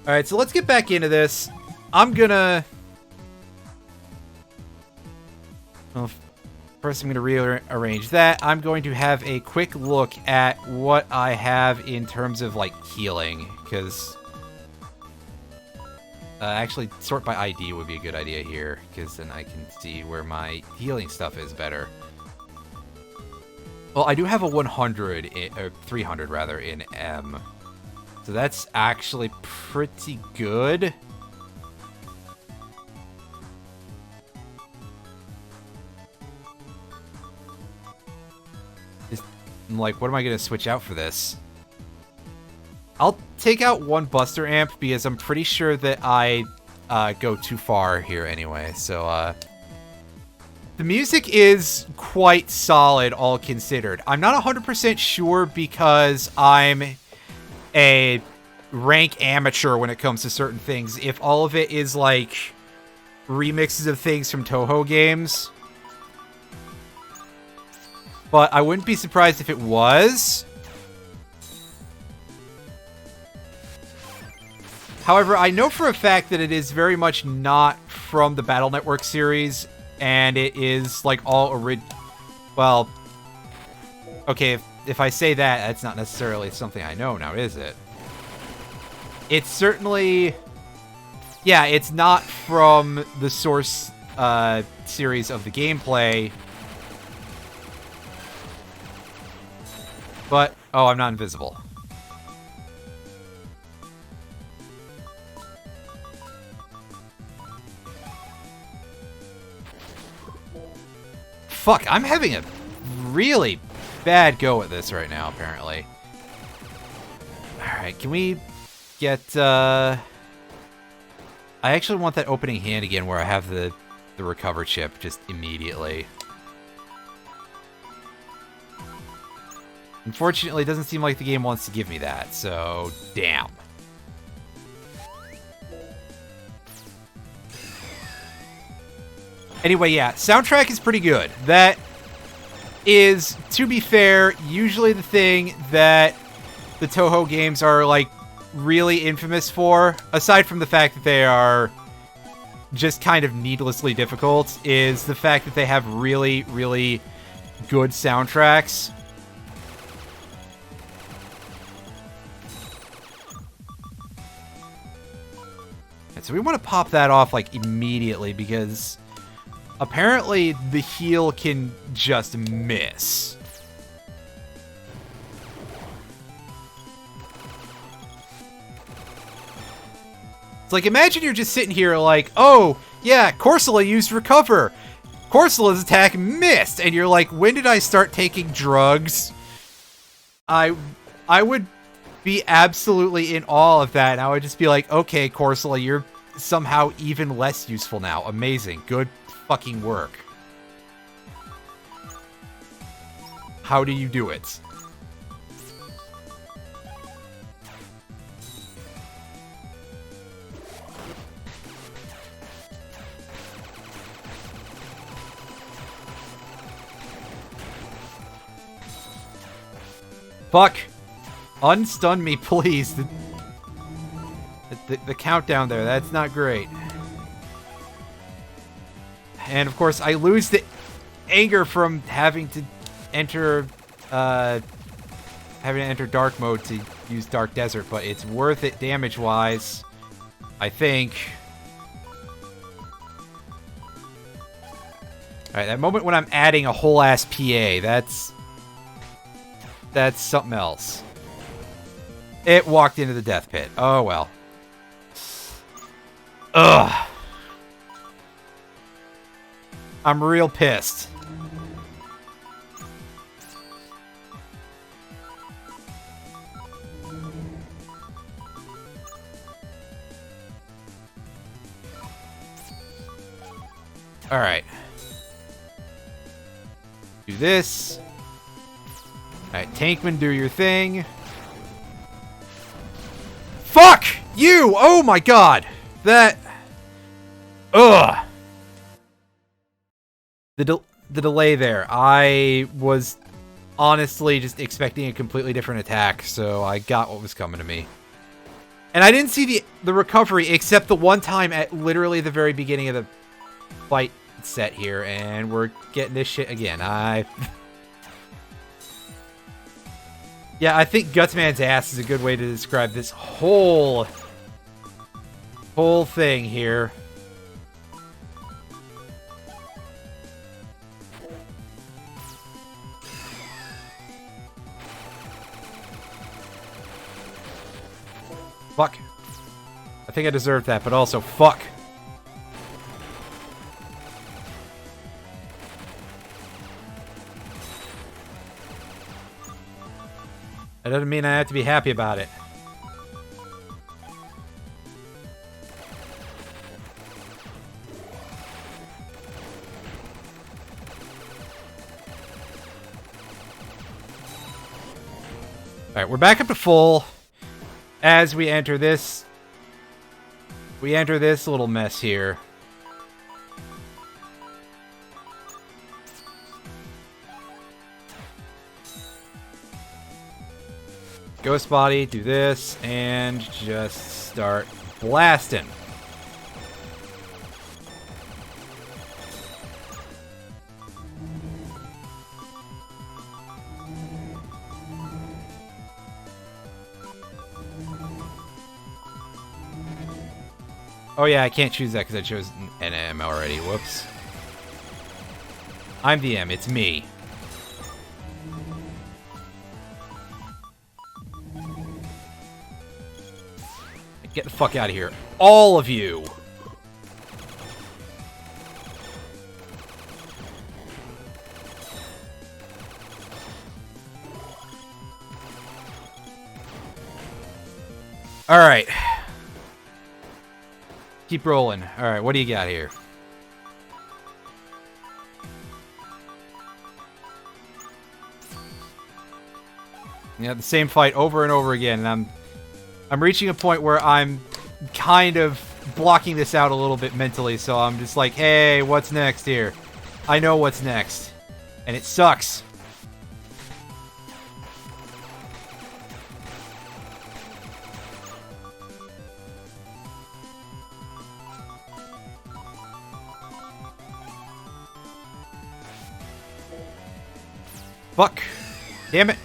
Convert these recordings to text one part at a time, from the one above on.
Alright, so let's get back into this. I'm gonna... Well, first I'm gonna rearrange that. I'm going to have a quick look at what I have in terms of, like, healing. Because... actually, sort by ID would be a good idea here. Because then I can see where my healing stuff is better. Well, I do have a 100, or 300 rather, in M. So that's actually pretty good. I'm like, what am I going to switch out for this? I'll take out one Buster Amp because I'm pretty sure that I go too far here anyway. So, the music is quite solid, all considered. I'm not 100% sure because I'm a rank amateur when it comes to certain things. If all of it is, like, remixes of things from Toho games. But I wouldn't be surprised if it was. However, I know for a fact that it is very much not from the Battle Network series. And it is, like, all well, okay, if I say that, that's not necessarily something I know now, is it? It's certainly... Yeah, it's not from the source series of the gameplay. But, oh, I'm not invisible. Fuck, I'm having a really bad go at this right now, apparently. Alright, can we get, I actually want that opening hand again where I have the recover chip just immediately. Unfortunately, it doesn't seem like the game wants to give me that, so damn. Anyway, yeah, soundtrack is pretty good. That is, to be fair, usually the thing that the Toho games are, like, really infamous for, aside from the fact that they are just kind of needlessly difficult, is the fact that they have really, really good soundtracks. And so we want to pop that off, like, immediately, because... apparently, the heal can just miss. It's like, imagine you're just sitting here like, oh, yeah, Corsola used recover. Corsola's attack missed. And you're like, when did I start taking drugs? I would be absolutely in awe of that. And I would just be like, okay, Corsola, you're somehow even less useful now. Amazing. Good fucking work. How do you do it? Fuck! Unstun me, please. The countdown there, that's not great. And of course, I lose the anger from having to enter dark mode to use Dark Desert, but it's worth it damage-wise, I think. Alright, that moment when I'm adding a whole ass PA, that's something else. It walked into the death pit. Oh well. Ugh. I'm real pissed. Alright. Do this. Alright, Tankman, do your thing. Fuck! You! Oh my god! That... Ugh! The delay there. I was honestly just expecting a completely different attack, so I got what was coming to me. And I didn't see the recovery except the one time at literally the very beginning of the fight set here, and we're getting this shit again. Yeah, I think Gutsman's ass is a good way to describe this whole thing here. Fuck. I think I deserved that, but also fuck. That doesn't mean I have to be happy about it. Alright, we're back up to full. As we enter this little mess here. Ghost body, do this, and just start blasting. Oh yeah, I can't choose that because I chose an M already. Whoops. I'm the M, it's me. Get the fuck out of here. All of you! Alright. Keep rolling. Alright, what do you got here? Yeah, the same fight over and over again, and I'm reaching a point where I'm kind of blocking this out a little bit mentally, so I'm just like, hey, what's next here? I know what's next. And it sucks. Fuck. Damn it.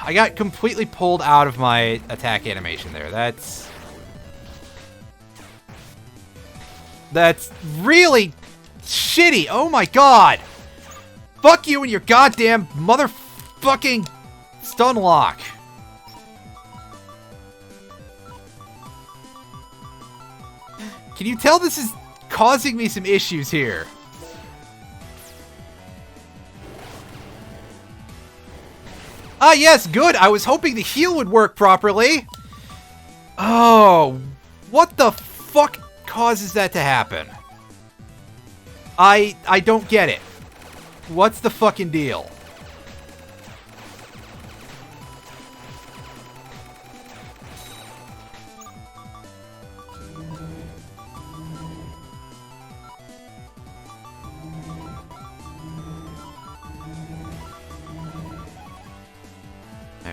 I got completely pulled out of my attack animation there. That's really shitty. Oh my god. Fuck you and your goddamn motherfucking stun lock. Can you tell this is causing me some issues here? Ah, yes, good. I was hoping the heal would work properly. Oh, what the fuck causes that to happen? I don't get it. What's the fucking deal?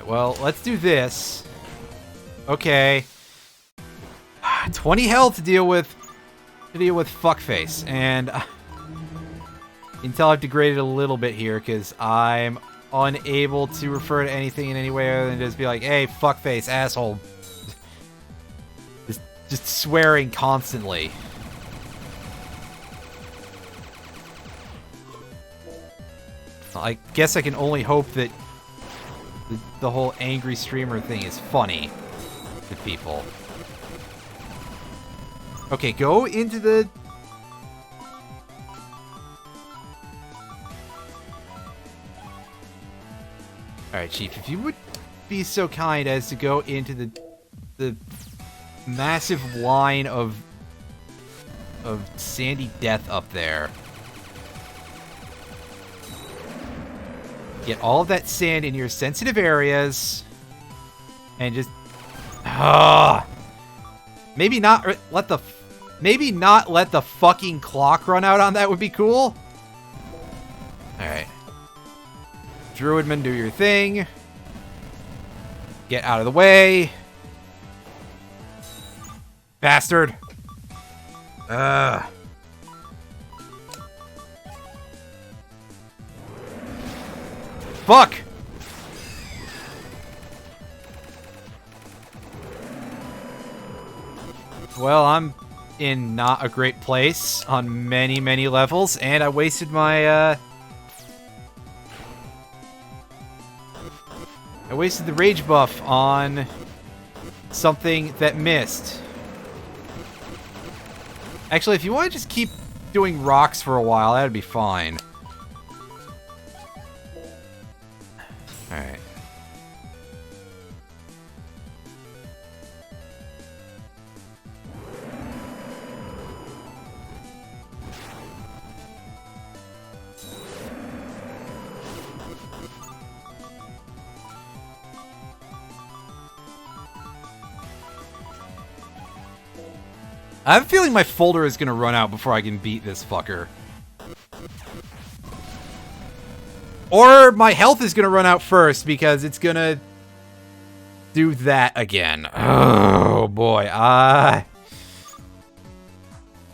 Well, let's do this. Okay. 20 health to deal with fuckface, and you can tell I've degraded a little bit here because I'm unable to refer to anything in any way other than just be like, "Hey, fuckface, asshole," just swearing constantly. I guess I can only hope that the whole angry streamer thing is funny to people. Okay, go into the... Alright, Chief, if you would be so kind as to go into the massive line of sandy death up there. Get all of that sand in your sensitive areas, and just maybe not let the fucking clock run out on that would be cool. All right, Druidman, do your thing. Get out of the way. Bastard. Fuck! Well, I'm in not a great place on many, many levels, and I wasted my, I wasted the rage buff on something that missed. Actually, if you want to just keep doing rocks for a while, that'd be fine. Alright. I have a feeling my folder is going to run out before I can beat this fucker. Or my health is going to run out first because it's going to do that again. Oh, boy.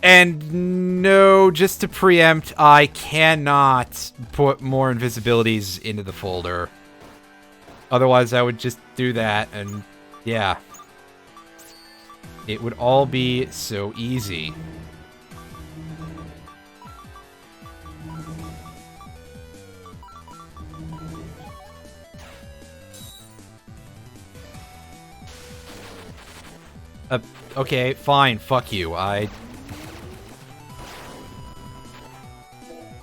And no, just to preempt, I cannot put more invisibilities into the folder. Otherwise, I would just do that, and yeah. It would all be so easy. Okay, fine, fuck you. I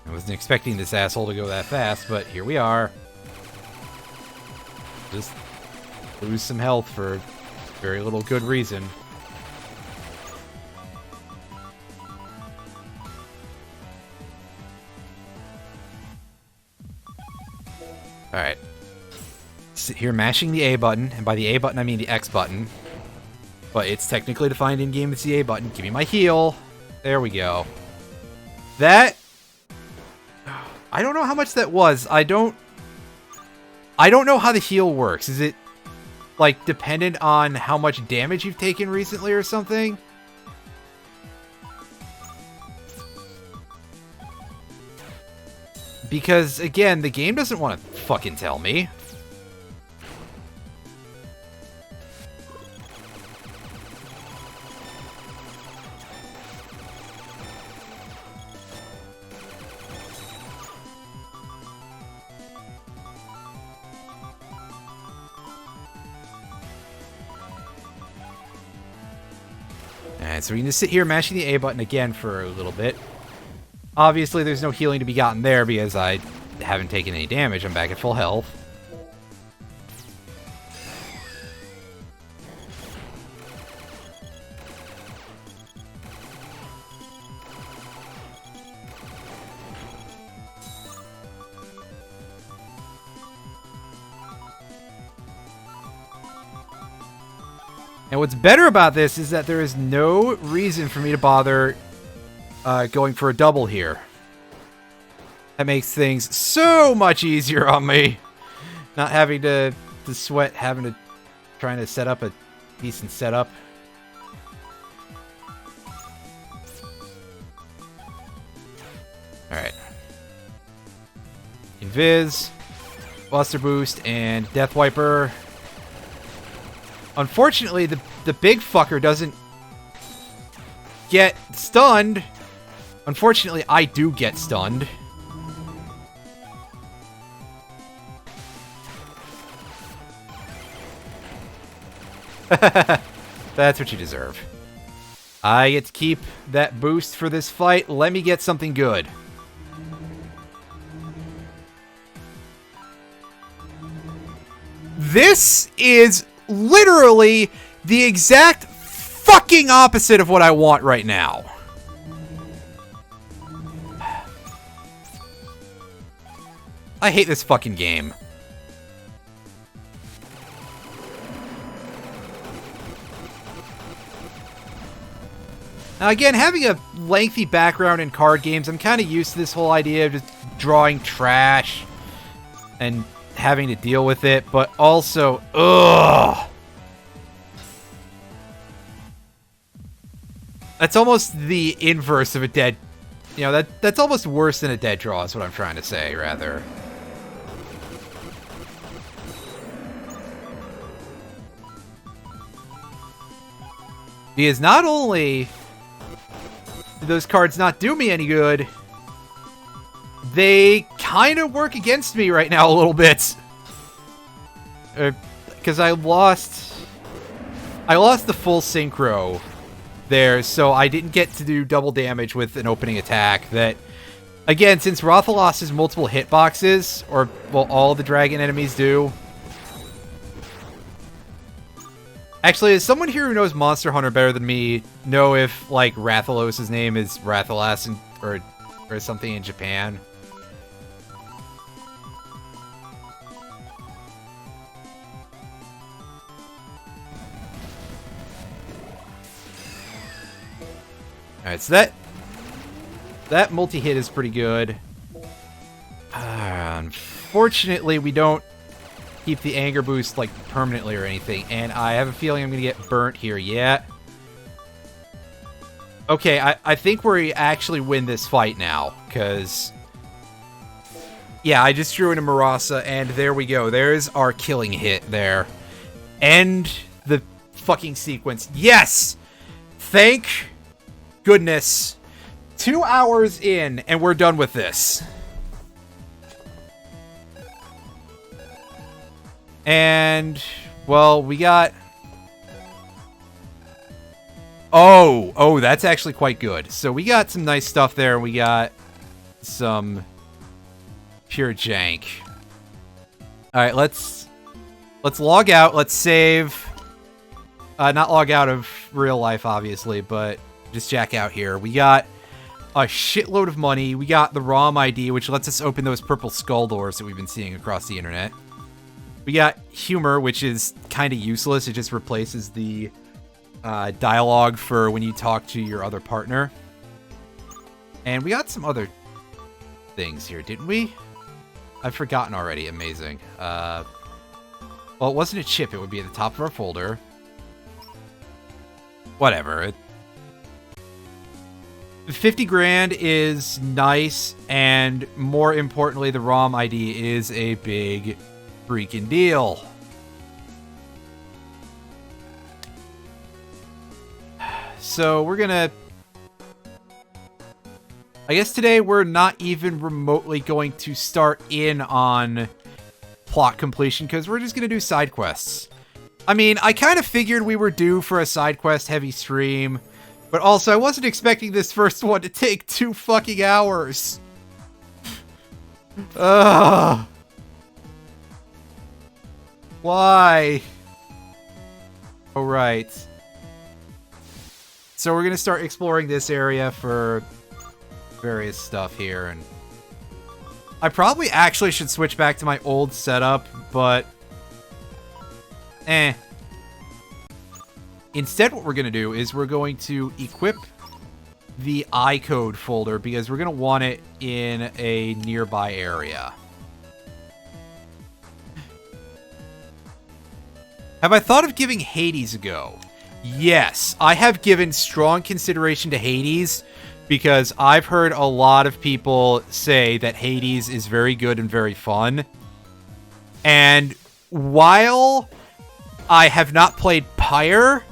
wasn't expecting this asshole to go that fast, but here we are. Just lose some health for very little good reason. Alright. Sit here mashing the A button, and by the A button I mean the X button. But it's technically defined in-game as the A button. Give me my heal. There we go. That... I don't know how much that was. I don't know how the heal works. Is it, like, dependent on how much damage you've taken recently or something? Because, again, the game doesn't want to fucking tell me. Alright, so we can just sit here mashing the A button again for a little bit. Obviously, there's no healing to be gotten there because I haven't taken any damage. I'm back at full health. And what's better about this is that there is no reason for me to bother going for a double here. That makes things so much easier on me. Not having to sweat, trying to set up a decent setup. Alright. Invis, Buster Boost, and Death Wiper. Unfortunately, the big fucker doesn't get stunned. Unfortunately, I do get stunned. That's what you deserve. I get to keep that boost for this fight. Let me get something good. This is literally the exact fucking opposite of what I want right now. I hate this fucking game. Now again, having a lengthy background in card games, I'm kind of used to this whole idea of just drawing trash and having to deal with it, but also, ugh. That's almost the inverse of a dead... You know, that's almost worse than a dead draw is what I'm trying to say, rather. Because not only do those cards not do me any good, they kind of work against me right now a little bit. Because I lost the full synchro there, so I didn't get to do double damage with an opening attack that, again, since Rathalos has multiple hitboxes, or, well, all the dragon enemies do. Actually, is someone here who knows Monster Hunter better than me know if, like, Rathalos' name is Rathalas or something in Japan? Alright, so that multi-hit is pretty good. Unfortunately, we don't keep the anger boost, like, permanently or anything, and I have a feeling I'm gonna get burnt here. Yeah. Okay, I think we actually win this fight now, because... Yeah, I just drew in a Marasa, and there we go. There's our killing hit there. End the fucking sequence. Yes! Thank goodness. 2 hours in, and we're done with this. And, well, we got... Oh, that's actually quite good. So we got some nice stuff there, and we got some pure jank. Alright, let's log out. Let's save. Not log out of real life, obviously, but just jack out here. We got a shitload of money. We got the ROM ID, which lets us open those purple skull doors that we've been seeing across the internet. We got humor, which is kind of useless. It just replaces the dialogue for when you talk to your other partner. And we got some other things here, didn't we? I've forgotten already. Amazing. Well, it wasn't a chip. It would be at the top of our folder. Whatever. 50 grand is nice, and more importantly, the ROM ID is a big freaking deal. So we're gonna... I guess today we're not even remotely going to start in on plot completion, because we're just gonna do side quests. I mean, I kind of figured we were due for a side quest heavy stream, but also I wasn't expecting this first one to take 2 fucking hours. Ugh. Why? Oh, right. So we're gonna start exploring this area for various stuff here, and I probably actually should switch back to my old setup, but instead what we're gonna do is we're going to equip the iCode folder, because we're gonna want it in a nearby area. Have I thought of giving Hades a go? Yes, I have given strong consideration to Hades, because I've heard a lot of people say that Hades is very good and very fun. And while I have not played Pyre,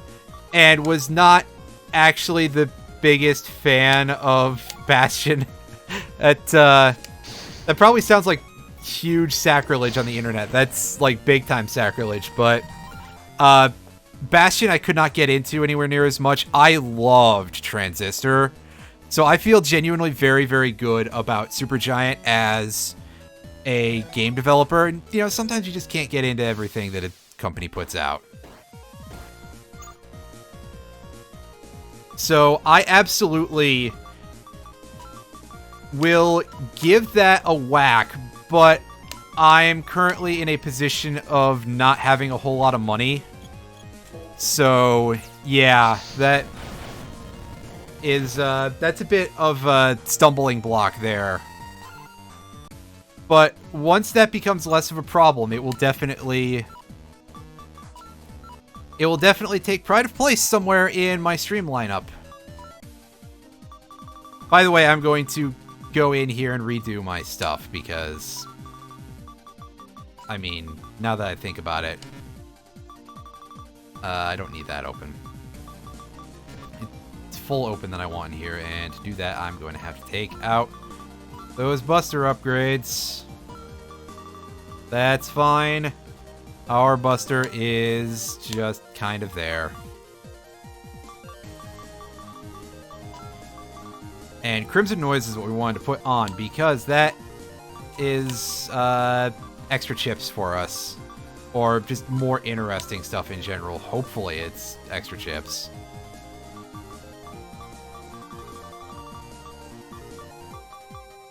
and was not actually the biggest fan of Bastion, that probably sounds like huge sacrilege on the internet. That's like big time sacrilege, but Bastion I could not get into anywhere near as much. I loved Transistor, so I feel genuinely very, very good about Supergiant as a game developer. And, you know, sometimes you just can't get into everything that a company puts out. So I absolutely will give that a whack, but I am currently in a position of not having a whole lot of money. So, yeah, that is, that's a bit of a stumbling block there. But once that becomes less of a problem, it will definitely take pride of place somewhere in my stream lineup. By the way, I'm going to go in here and redo my stuff because, I mean, now that I think about it, I don't need that open. It's full open that I want in here, and to do that, I'm going to have to take out those buster upgrades. That's fine. Our buster is just kind of there. And Crimson Noise is what we wanted to put on because that is extra chips for us. Or just more interesting stuff in general. Hopefully it's extra chips.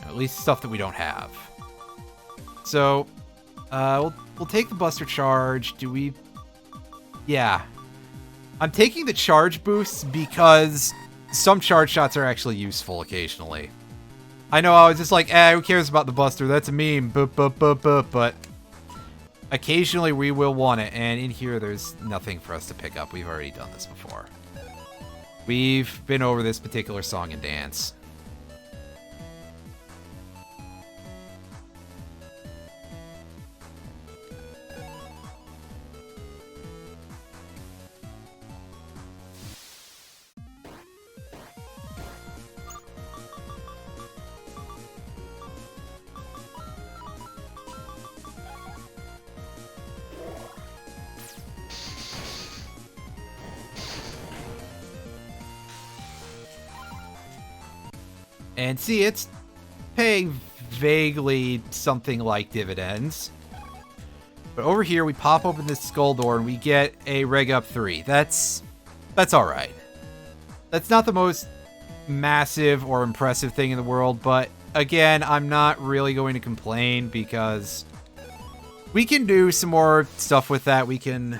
At least stuff that we don't have. So, we'll take the Buster Charge. Do we... Yeah. I'm taking the charge boosts because some charge shots are actually useful occasionally. I know I was just like, who cares about the Buster? That's a meme. But occasionally we will want it. And in here, there's nothing for us to pick up. We've already done this before. We've been over this particular song and dance. And see, it's paying vaguely something like dividends. But over here, we pop open this skull door and we get a Reg Up 3. That's alright. That's not the most massive or impressive thing in the world, but again, I'm not really going to complain because we can do some more stuff with that. We can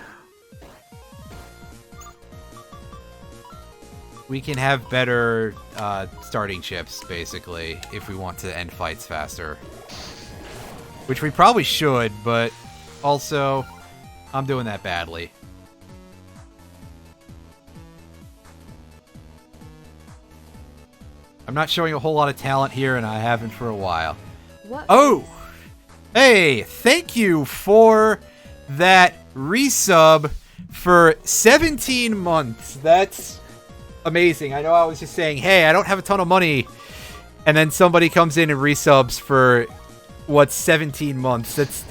have better starting chips, basically, if we want to end fights faster. Which we probably should, but also, I'm doing that badly. I'm not showing a whole lot of talent here, and I haven't for a while. What? Oh! Hey, thank you for that resub for 17 months. That's amazing. I know I was just saying, hey, I don't have a ton of money. And then somebody comes in and resubs for, what, 17 months. That's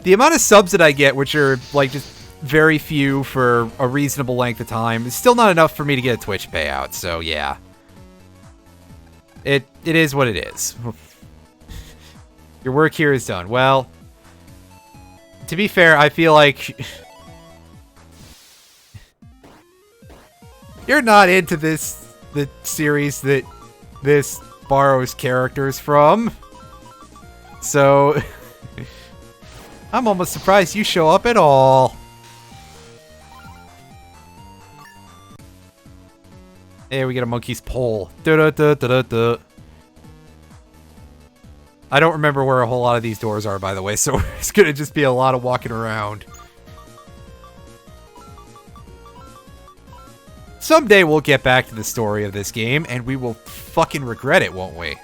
the amount of subs that I get, which are, like, just very few for a reasonable length of time, is still not enough for me to get a Twitch payout. So, yeah. It is what it is. Your work here is done. Well, to be fair, I feel like you're not into the series that this borrows characters from. So I'm almost surprised you show up at all. Hey, we get a monkey's pole. Da-da-da-da-da-da. I don't remember where a whole lot of these doors are, by the way, so it's gonna just be a lot of walking around. Someday we'll get back to the story of this game, and we will fucking regret it, won't we?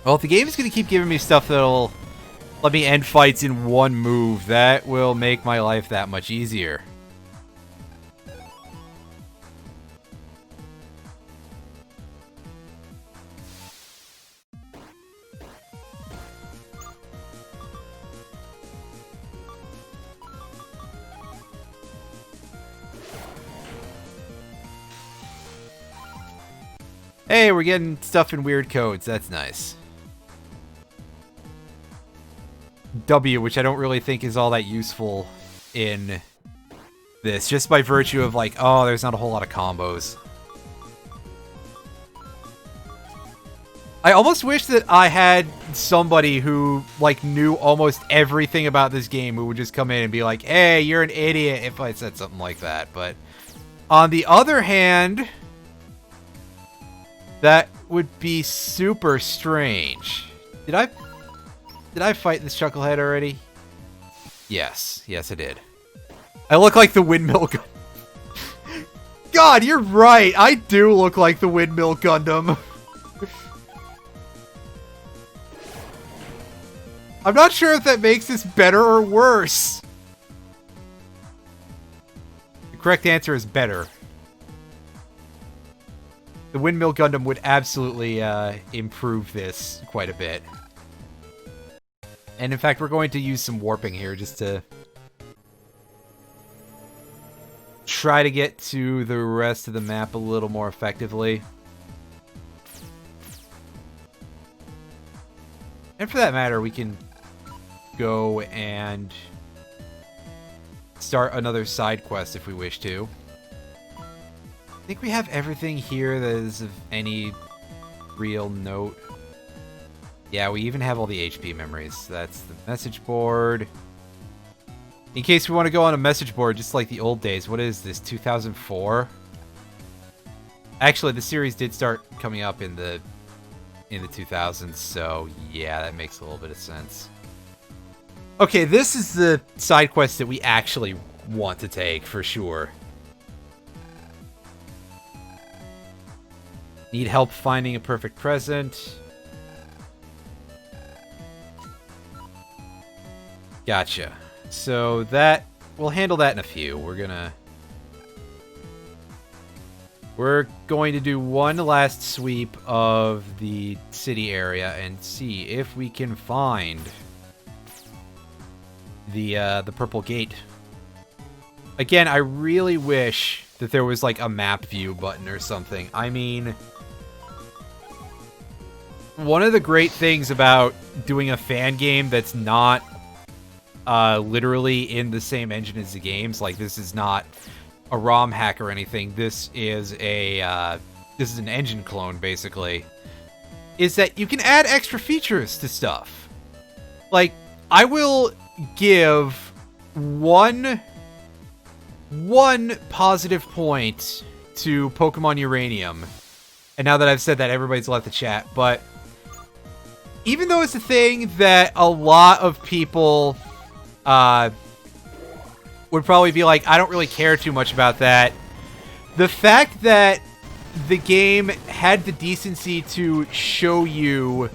Well, if the game is going to keep giving me stuff that'll let me end fights in one move, that will make my life that much easier. Hey, we're getting stuff in weird codes. That's nice. W, which I don't really think is all that useful in this, just by virtue of like, oh, there's not a whole lot of combos. I almost wish that I had somebody who, like, knew almost everything about this game who would just come in and be like, hey, you're an idiot, if I said something like that. But on the other hand, that would be super strange. Did I fight this Chucklehead already? Yes. Yes, I did. I look like the Windmill Gundam. God, you're right. I do look like the Windmill Gundam. I'm not sure if that makes this better or worse. The correct answer is better. The Windmill Gundam would absolutely improve this quite a bit. And in fact, we're going to use some warping here just to try to get to the rest of the map a little more effectively. And for that matter, we can go and start another side quest if we wish to. I think we have everything here that is of any real note. Yeah, we even have all the HP memories. That's the message board. In case we want to go on a message board just like the old days. What is this, 2004? Actually, the series did start coming up in the 2000s, so yeah, that makes a little bit of sense. Okay, this is the side quest that we actually want to take, for sure. Need help finding a perfect present. Gotcha. So that, we'll handle that in a few. We're going to do one last sweep of the city area and see if we can find the purple gate. Again, I really wish that there was like a map view button or something. I mean, one of the great things about doing a fan game that's not literally in the same engine as the games, like this is not a ROM hack or anything, this is an engine clone basically, is that you can add extra features to stuff. Like, I will give one positive point to Pokemon Uranium, and now that I've said that, everybody's left the chat, but even though it's a thing that a lot of people would probably be like, I don't really care too much about that, the fact that the game had the decency to show you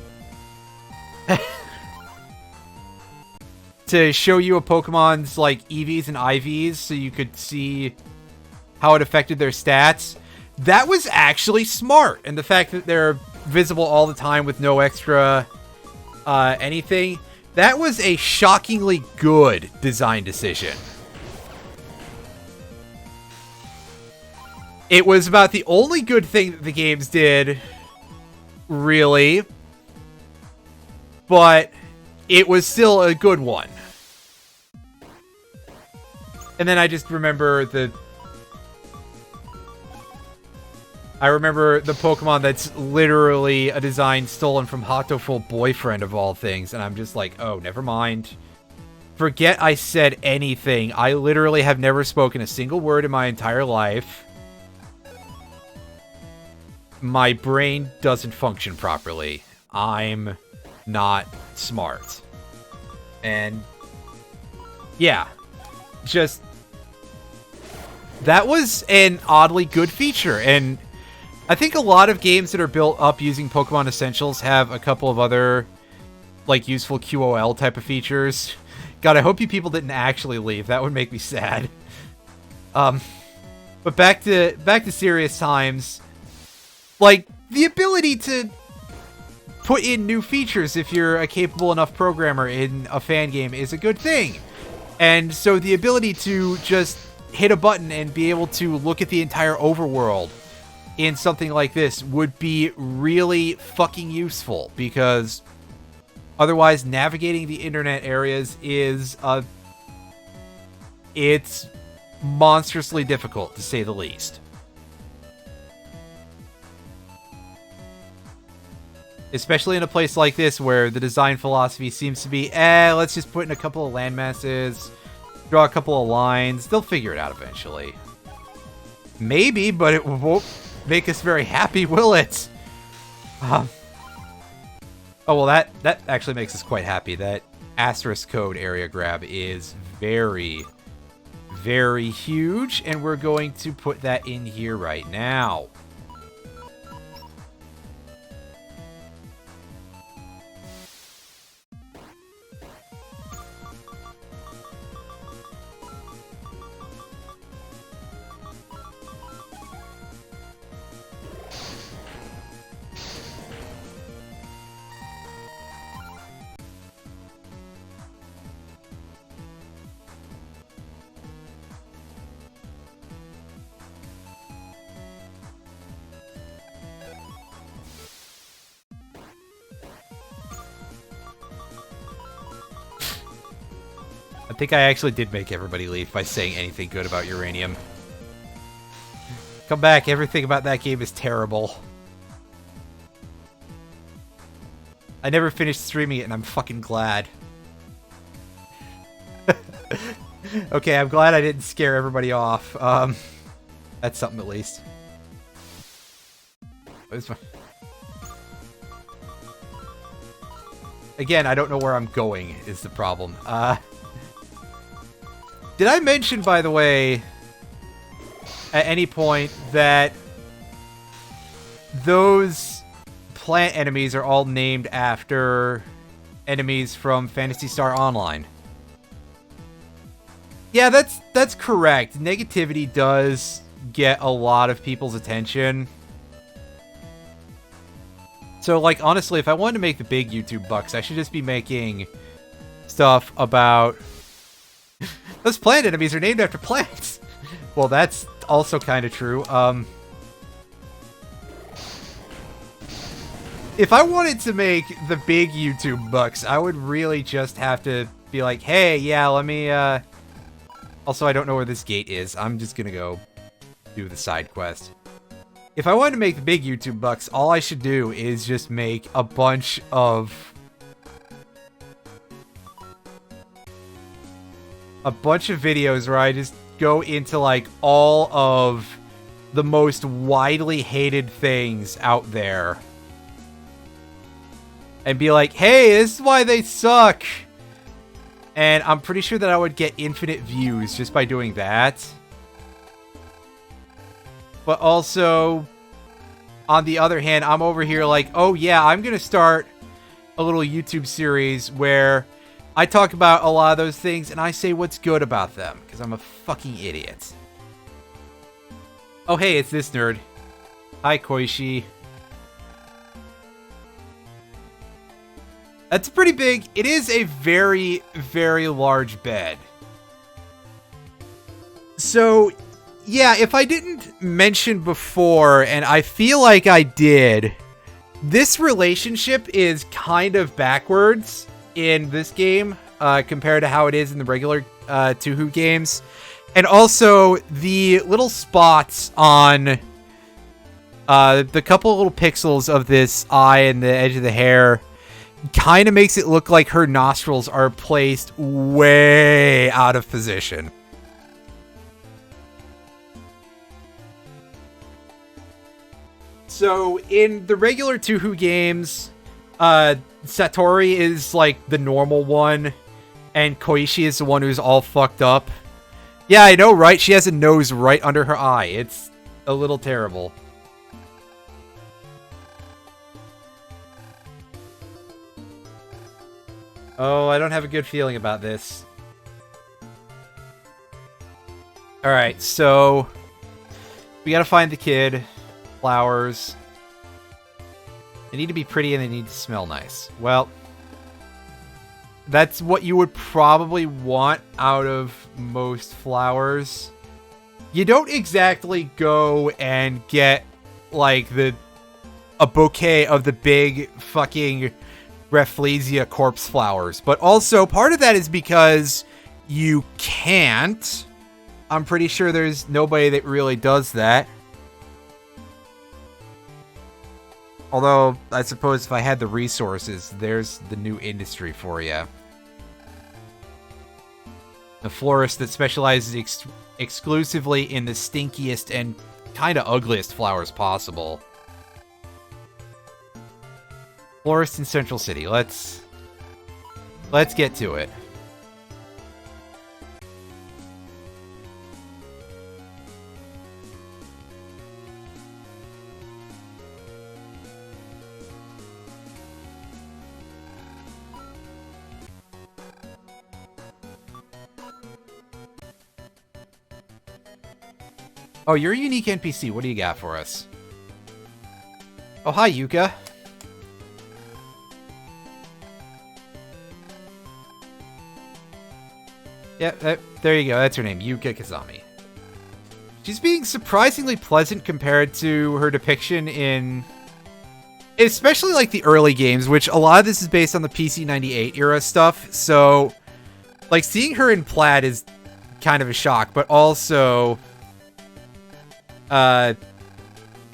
to show you a Pokemon's like EVs and IVs so you could see how it affected their stats, that was actually smart. And the fact that they're visible all the time with no extra anything, that was a shockingly good design decision. It was about the only good thing that the games did, really, but it was still a good one. And then I just remember the Pokemon that's literally a design stolen from Hatoful Boyfriend of all things, and I'm just like, oh, never mind. Forget I said anything. I literally have never spoken a single word in my entire life. My brain doesn't function properly. I'm not smart. And yeah, just that was an oddly good feature. And I think a lot of games that are built up using Pokemon Essentials have a couple of other like useful QOL type of features. God, I hope you people didn't actually leave. That would make me sad. But back to serious times. Like, the ability to put in new features if you're a capable enough programmer in a fan game is a good thing. And so the ability to just hit a button and be able to look at the entire overworld in something like this would be really fucking useful, because Otherwise, navigating the internet areas is it's monstrously difficult, to say the least. Especially in a place like this where the design philosophy seems to be, let's just put in a couple of landmasses, draw a couple of lines. They'll figure it out eventually. Maybe, but it won't make us very happy, will it? Oh, well, that actually makes us quite happy. That asterisk code area grab is very, very huge, and we're going to put that in here right now. I think I actually did make everybody leave by saying anything good about uranium. Come back, everything about that game is terrible. I never finished streaming it, and I'm fucking glad. Okay, I'm glad I didn't scare everybody off. That's something at least. Again, I don't know where I'm going, is the problem. Did I mention, by the way, at any point, that those plant enemies are all named after enemies from Phantasy Star Online? Yeah, that's correct. Negativity does get a lot of people's attention. So, like, honestly, if I wanted to make the big YouTube bucks, I should just be making stuff about... Those plant enemies are named after plants! Well, that's also kind of true. If I wanted to make the big YouTube bucks, I would really just have to be like, hey, yeah, let me, Also, I don't know where this gate is. I'm just gonna go do the side quest. If I wanted to make the big YouTube bucks, all I should do is just make a bunch of videos where I just go into, like, all of the most widely hated things out there. And be like, hey, this is why they suck! And I'm pretty sure that I would get infinite views just by doing that. But also, on the other hand, I'm over here like, oh yeah, I'm gonna start a little YouTube series where I talk about a lot of those things and I say what's good about them, because I'm a fucking idiot. Oh hey, it's this nerd. Hi, Koishi. That's pretty big. It is a very, very large bed. So, yeah, if I didn't mention before, and I feel like I did, this relationship is kind of backwards in this game compared to how it is in the regular Touhou games. And also, the little spots on the couple of little pixels of this eye and the edge of the hair kind of makes it look like her nostrils are placed way out of position. So, in the regular Touhou games, Satori is, like, the normal one, and Koishi is the one who's all fucked up. Yeah, I know, right? She has a nose right under her eye. It's a little terrible. Oh, I don't have a good feeling about this. Alright, so... we gotta find the kid. Flowers. They need to be pretty and they need to smell nice. Well, that's what you would probably want out of most flowers. You don't exactly go and get, like, a bouquet of the big fucking Rafflesia corpse flowers. But also, part of that is because you can't. I'm pretty sure there's nobody that really does that. Although, I suppose if I had the resources, there's the new industry for you. A florist that specializes exclusively in the stinkiest and kind of ugliest flowers possible. Florist in Central City. Let's get to it. Oh, you're a unique NPC. What do you got for us? Oh, hi, Yuka. Yeah, there you go. That's her name, Yuka Kazami. She's being surprisingly pleasant compared to her depiction in... especially, like, the early games, which a lot of this is based on the PC98 era stuff, so... like, seeing her in plaid is kind of a shock, but also...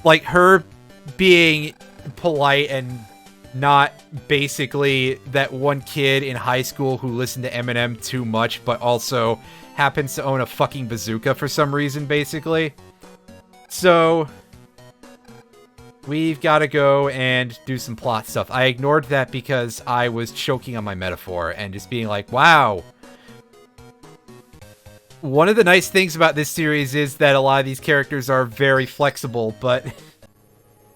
like, her being polite and not basically that one kid in high school who listened to Eminem too much, but also happens to own a fucking bazooka for some reason, basically. So, we've got to go and do some plot stuff. I ignored that because I was choking on my metaphor and just being like, wow. One of the nice things about this series is that a lot of these characters are very flexible, but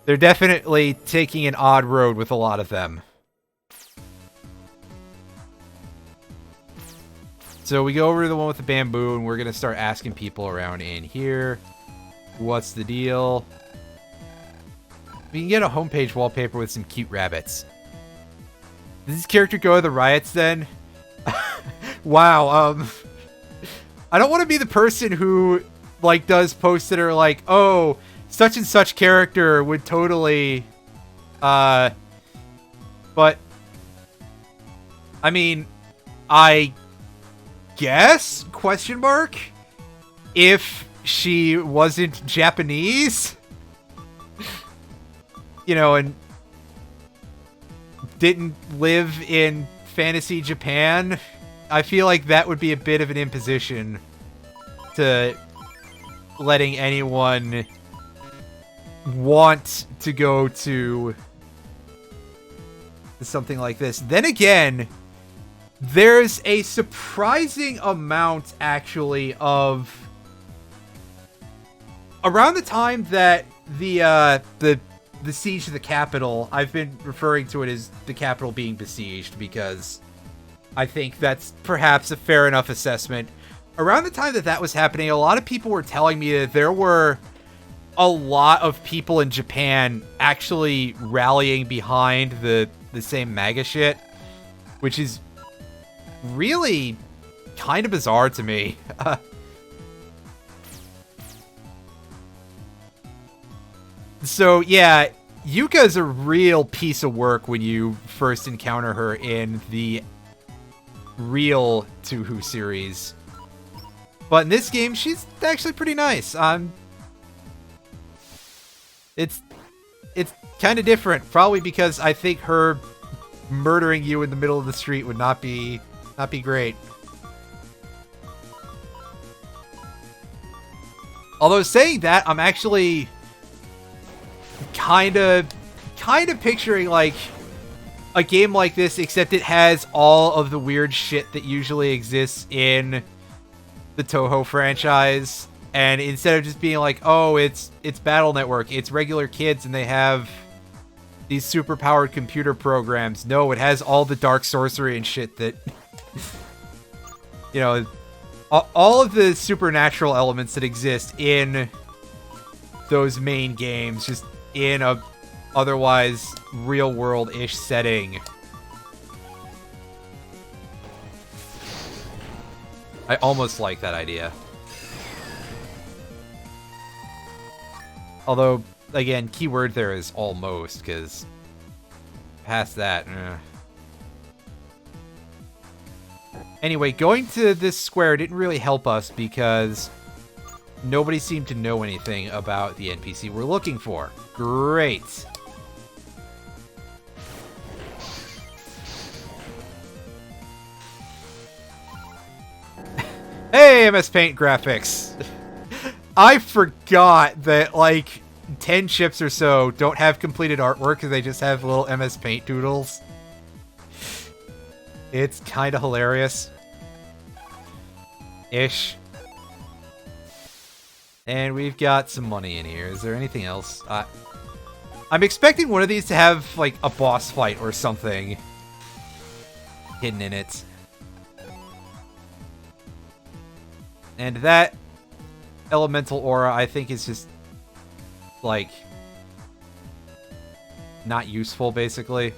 they're definitely taking an odd road with a lot of them. So we go over to the one with the bamboo, and we're going to start asking people around in here. What's the deal? We can get a homepage wallpaper with some cute rabbits. Does this character go to the riots then? Wow, I don't want to be the person who, like, does posts that are like, oh, such and such character would totally, but, I mean, I guess, question mark, if she wasn't Japanese, you know, and didn't live in fantasy Japan, I feel like that would be a bit of an imposition to letting anyone want to go to something like this. Then again, there's a surprising amount, actually, of... around the time that the siege of the capital, I've been referring to it as the capital being besieged because I think that's perhaps a fair enough assessment. Around the time that that was happening, a lot of people were telling me that there were a lot of people in Japan actually rallying behind the same MAGA shit, which is really kind of bizarre to me. So, yeah, Yuka's a real piece of work when you first encounter her in the real Touhou series. But in this game, she's actually pretty nice. It's kind of different, probably because I think her murdering you in the middle of the street would not be great. Although saying that, I'm actually kind of picturing like a game like this, except it has all of the weird shit that usually exists in the Touhou franchise, and instead of just being like, oh, it's Battle Network, it's regular kids and they have these super powered computer programs. No, it has all the dark sorcery and shit that you know, all of the supernatural elements that exist in those main games, just in a otherwise real world-ish setting. I almost like that idea. Although, again, keyword there is almost, because past that, Anyway, going to this square didn't really help us because nobody seemed to know anything about the NPC we're looking for. Great. Hey, MS Paint graphics. I forgot that, like, 10 chips or so don't have completed artwork because they just have little MS Paint doodles. It's kind of hilarious. Ish. And we've got some money in here. Is there anything else? I'm expecting one of these to have, like, a boss fight or something hidden in it. And that elemental aura, I think, is just, like, not useful, basically.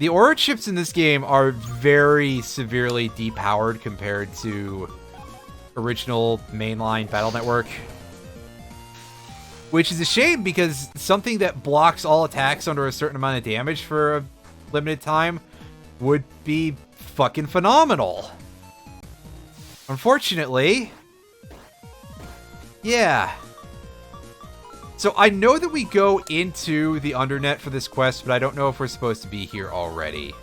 The aura chips in this game are very severely depowered compared to original mainline Battle Network. Which is a shame, because something that blocks all attacks under a certain amount of damage for a limited time would be fucking phenomenal. Unfortunately, yeah. So I know that we go into the Undernet for this quest, but I don't know if we're supposed to be here already.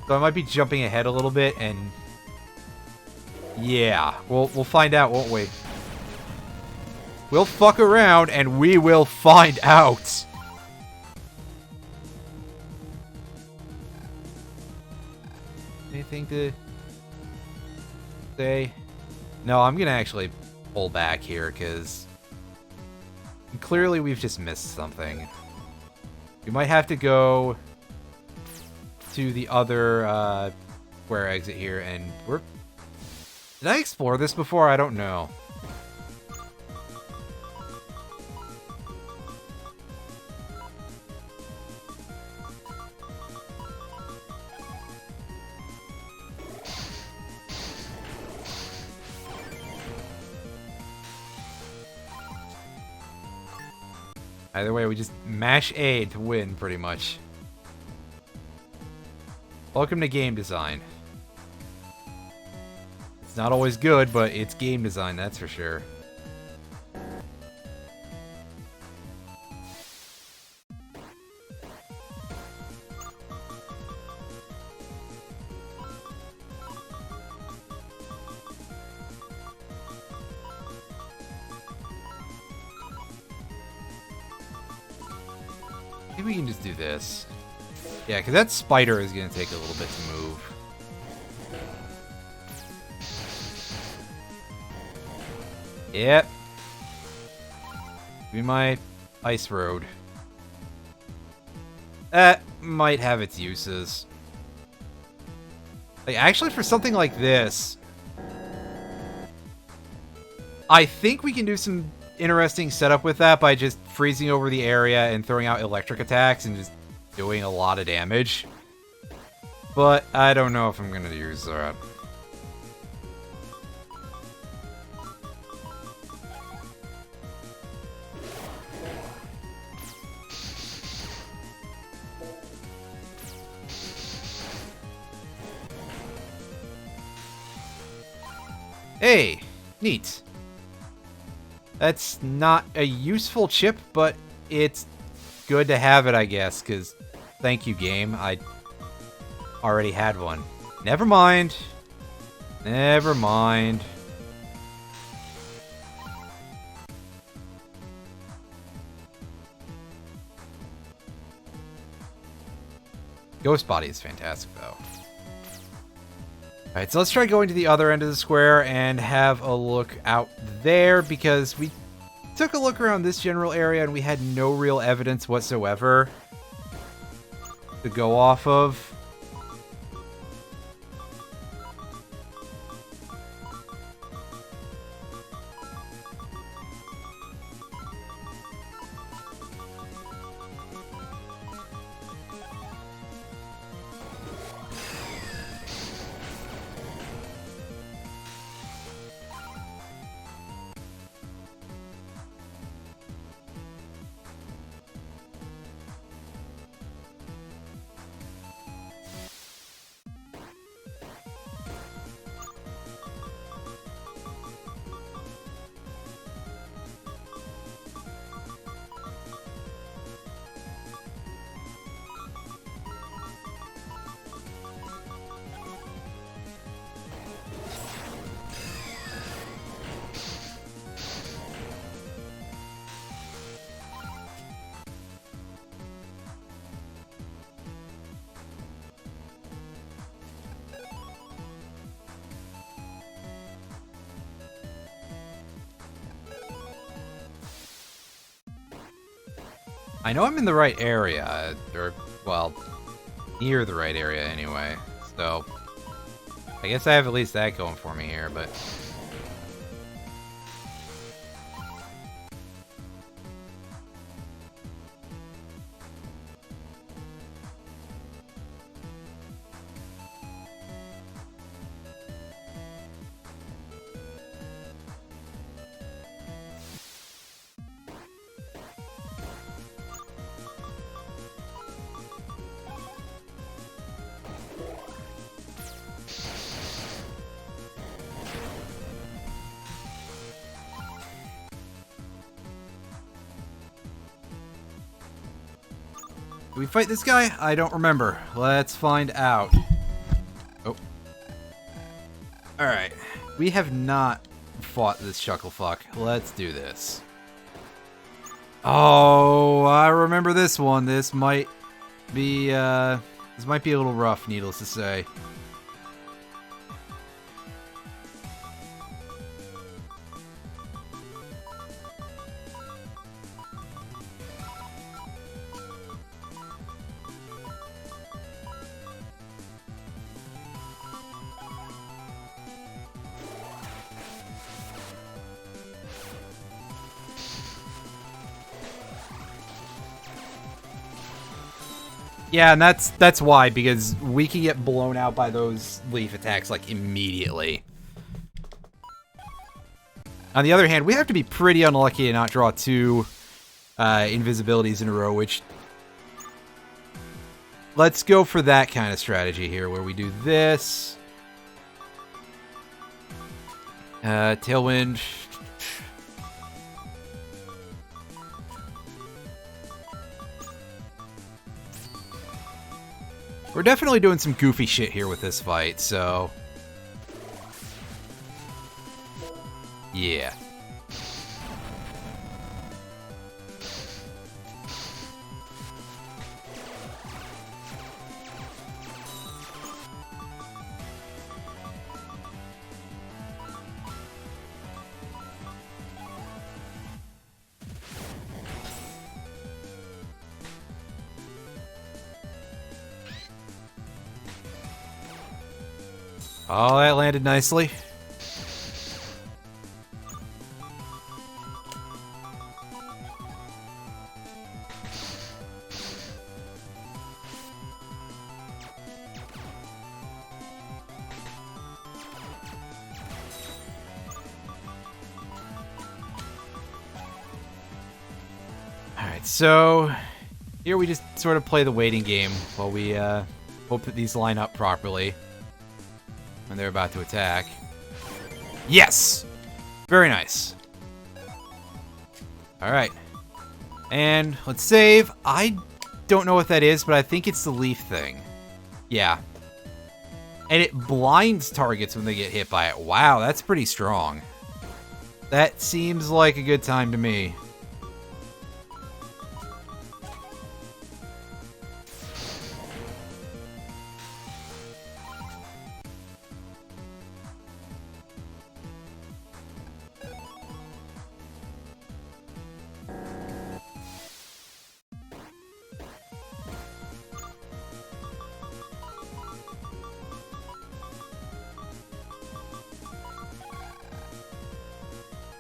So I might be jumping ahead a little bit, and yeah, we'll find out, won't we? We'll fuck around, and we will find out. Anything to say? No, I'm gonna actually pull back here, because clearly we've just missed something. We might have to go to the other square exit here, and we're... Did I explore this before? I don't know. Either way, we just mash A to win, pretty much. Welcome to game design. It's not always good, but it's game design, that's for sure. Maybe we can just do this. Yeah, because that spider is going to take a little bit to move. Yep. Be my ice road. That might have its uses. Like, actually, for something like this, I think we can do some interesting setup with that by just freezing over the area and throwing out electric attacks and just doing a lot of damage. But I don't know if I'm going to use that. Hey, neat. That's not a useful chip, but it's good to have it, I guess, because thank you, game. I already had one. Never mind. Never mind. Ghost Body is fantastic, though. Alright, so let's try going to the other end of the square and have a look out there, because we took a look around this general area and we had no real evidence whatsoever to go off of. I know I'm in the right area, or, well, near the right area anyway. So, I guess I have at least that going for me here, but... Do we fight this guy? I don't remember. Let's find out. Oh. Alright. We have not fought this Shucklefuck. Let's do this. Oh, I remember this one. This might be a little rough, needless to say. Yeah, and that's why, because we can get blown out by those leaf attacks, like, immediately. On the other hand, we have to be pretty unlucky to not draw 2 invisibilities in a row, which... Let's go for that kind of strategy here, where we do this. Tailwind... We're definitely doing some goofy shit here with this fight, so... Yeah. Oh, that landed nicely. Alright, so here we just sort of play the waiting game while we hope that these line up properly when they're about to attack. Yes! Very nice. Alright. And let's save. I don't know what that is, but I think it's the leaf thing. Yeah. And it blinds targets when they get hit by it. Wow, that's pretty strong. That seems like a good time to me.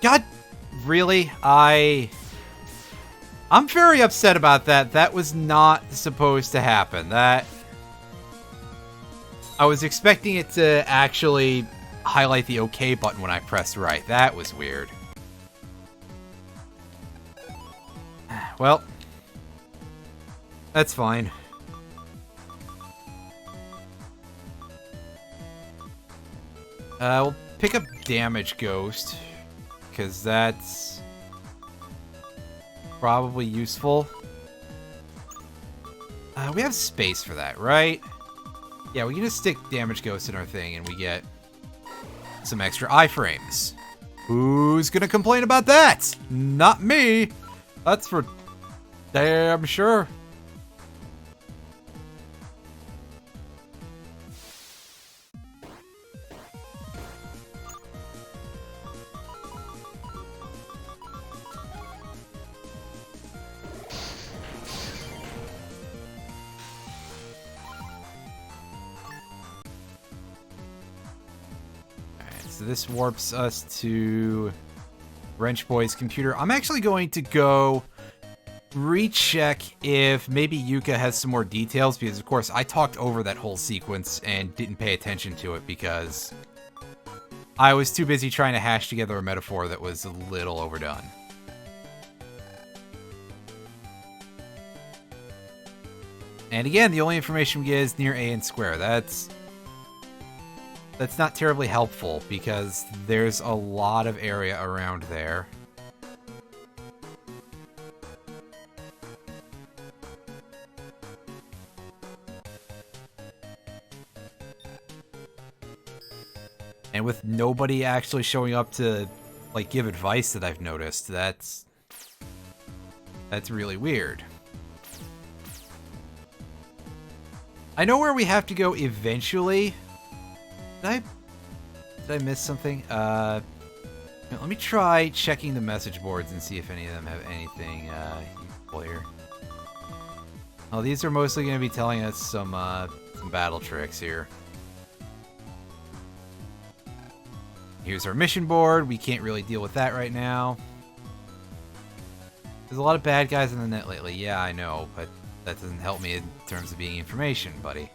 God, really? I'm very upset about that. That was not supposed to happen. I was expecting it to actually highlight the OK button when I pressed right. That was weird. Well, that's fine. We'll pick up Damage Ghost, because that's probably useful. We have space for that, right? Yeah, we can just stick Damage Ghost in our thing and we get some extra iframes. Who's gonna complain about that? Not me. That's for damn sure. so this warps us to Wrench Boy's computer. I'm actually going to go recheck if maybe Yuka has some more details, because of course I talked over that whole sequence and didn't pay attention to it because I was too busy trying to hash together a metaphor that was a little overdone. And again, the only information we get is near A and square. That's not terribly helpful because there's a lot of area around there. And with nobody actually showing up to, like, give advice that I've noticed, that's really weird. I know where we have to go eventually. Did I miss something? Let me try checking the message boards and see if any of them have anything useful here. Oh, these are mostly going to be telling us some battle tricks here. Here's our mission board. We can't really deal with that right now. There's a lot of bad guys in the net lately. Yeah, I know, but that doesn't help me in terms of being information, buddy.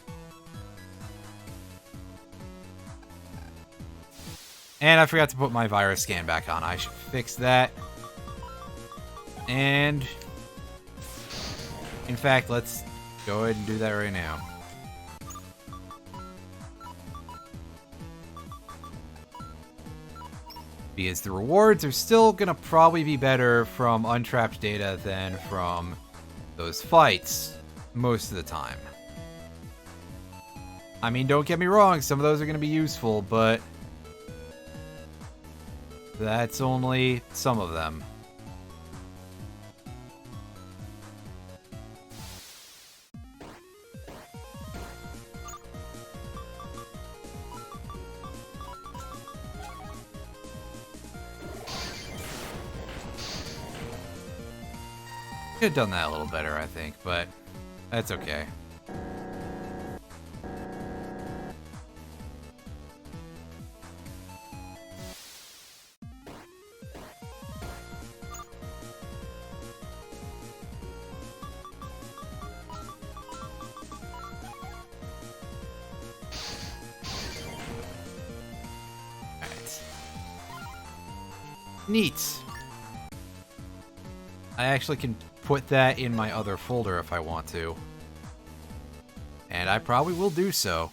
And I forgot to put my virus scan back on. I should fix that. And in fact, let's go ahead and do that right now. Because the rewards are still gonna probably be better from untrapped data than from those fights most of the time. I mean, don't get me wrong, some of those are gonna be useful, but that's only some of them. Could have done that a little better, I think, but that's okay. Alright. Neat. I actually can put that in my other folder if I want to. And I probably will do so.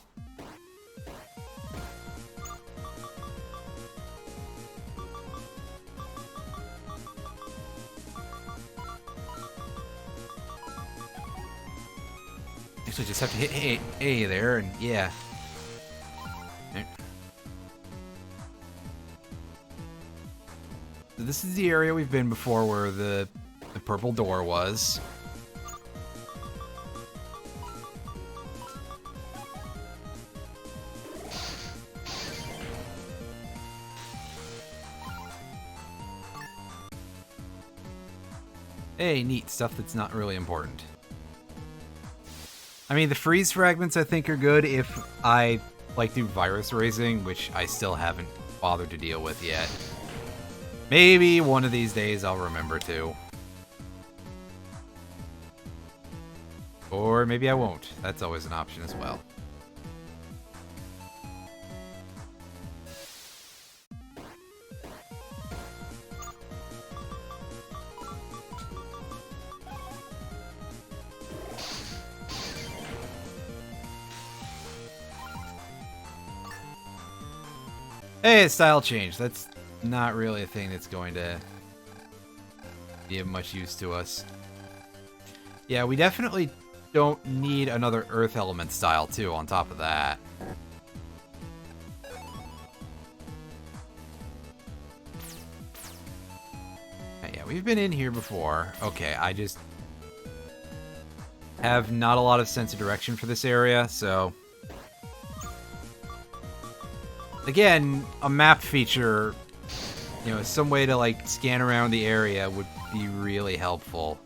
Actually just have to hit A there, and yeah. So this is the area we've been before where the purple door was. Hey, neat stuff that's not really important. I mean, the freeze fragments I think are good if I like do virus raising, which I still haven't bothered to deal with yet. Maybe one of these days I'll remember to. Or maybe I won't. That's always an option as well. Hey, style change. That's not really a thing that's going to be of much use to us. Yeah, we definitely don't need another Earth Element style, too, on top of that. Yeah, we've been in here before. Okay, I just have not a lot of sense of direction for this area, so... Again, a map feature, you know, some way to, like, scan around the area would be really helpful.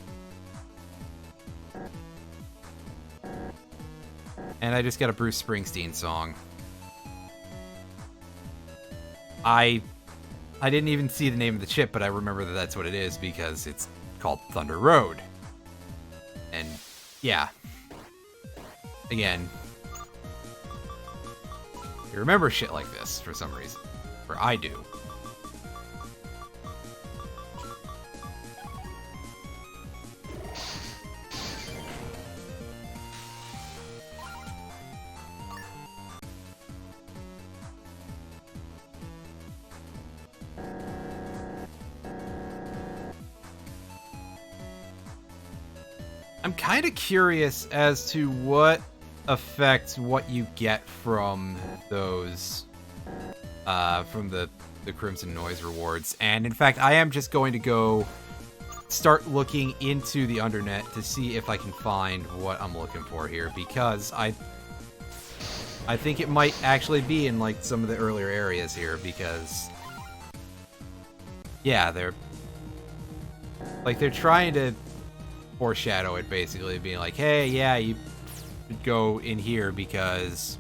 And I just got a Bruce Springsteen song. I didn't even see the name of the chip, but I remember that that's what it is because it's called Thunder Road. And yeah, again, you remember shit like this for some reason, or I do. I'm kind of curious as to what affects what you get from those, from the Crimson Noise rewards. And in fact, I am just going to go start looking into the Undernet to see if I can find what I'm looking for here, because I think it might actually be in like some of the earlier areas here, because yeah, they're trying to foreshadow it, basically being like, hey, yeah, you should go in here because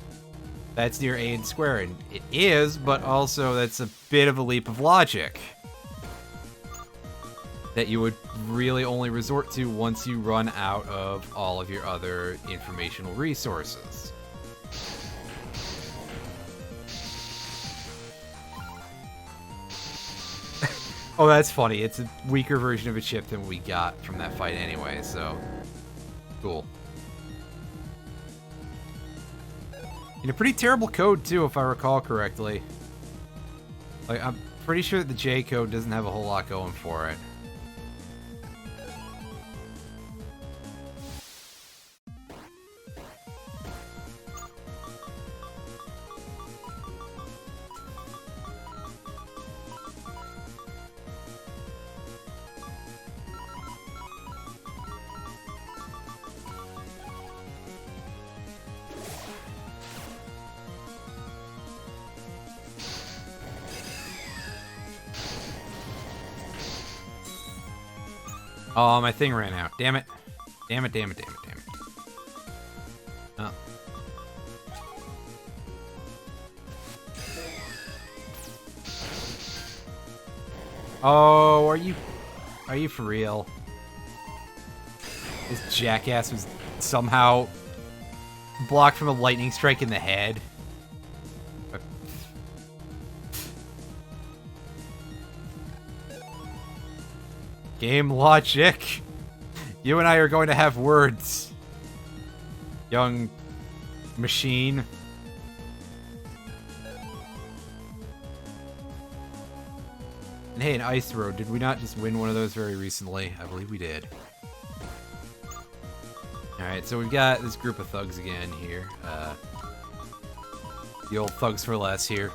that's near A and Square, and it is, but also that's a bit of a leap of logic that you would really only resort to once you run out of all of your other informational resources. Oh, that's funny. It's a weaker version of a chip than we got from that fight anyway, so cool. And a pretty terrible code, too, if I recall correctly. Like, I'm pretty sure that the J code doesn't have a whole lot going for it. Oh, my thing ran out. Damn it. Damn it, damn it, damn it, damn it. Oh. Oh, are you for real? This jackass was somehow blocked from a lightning strike in the head. Game logic. You and I are going to have words, young machine. And hey, an ice road. Did we not just win one of those very recently? I believe we did. Alright, so we've got this group of thugs again here. The old thugs for less here.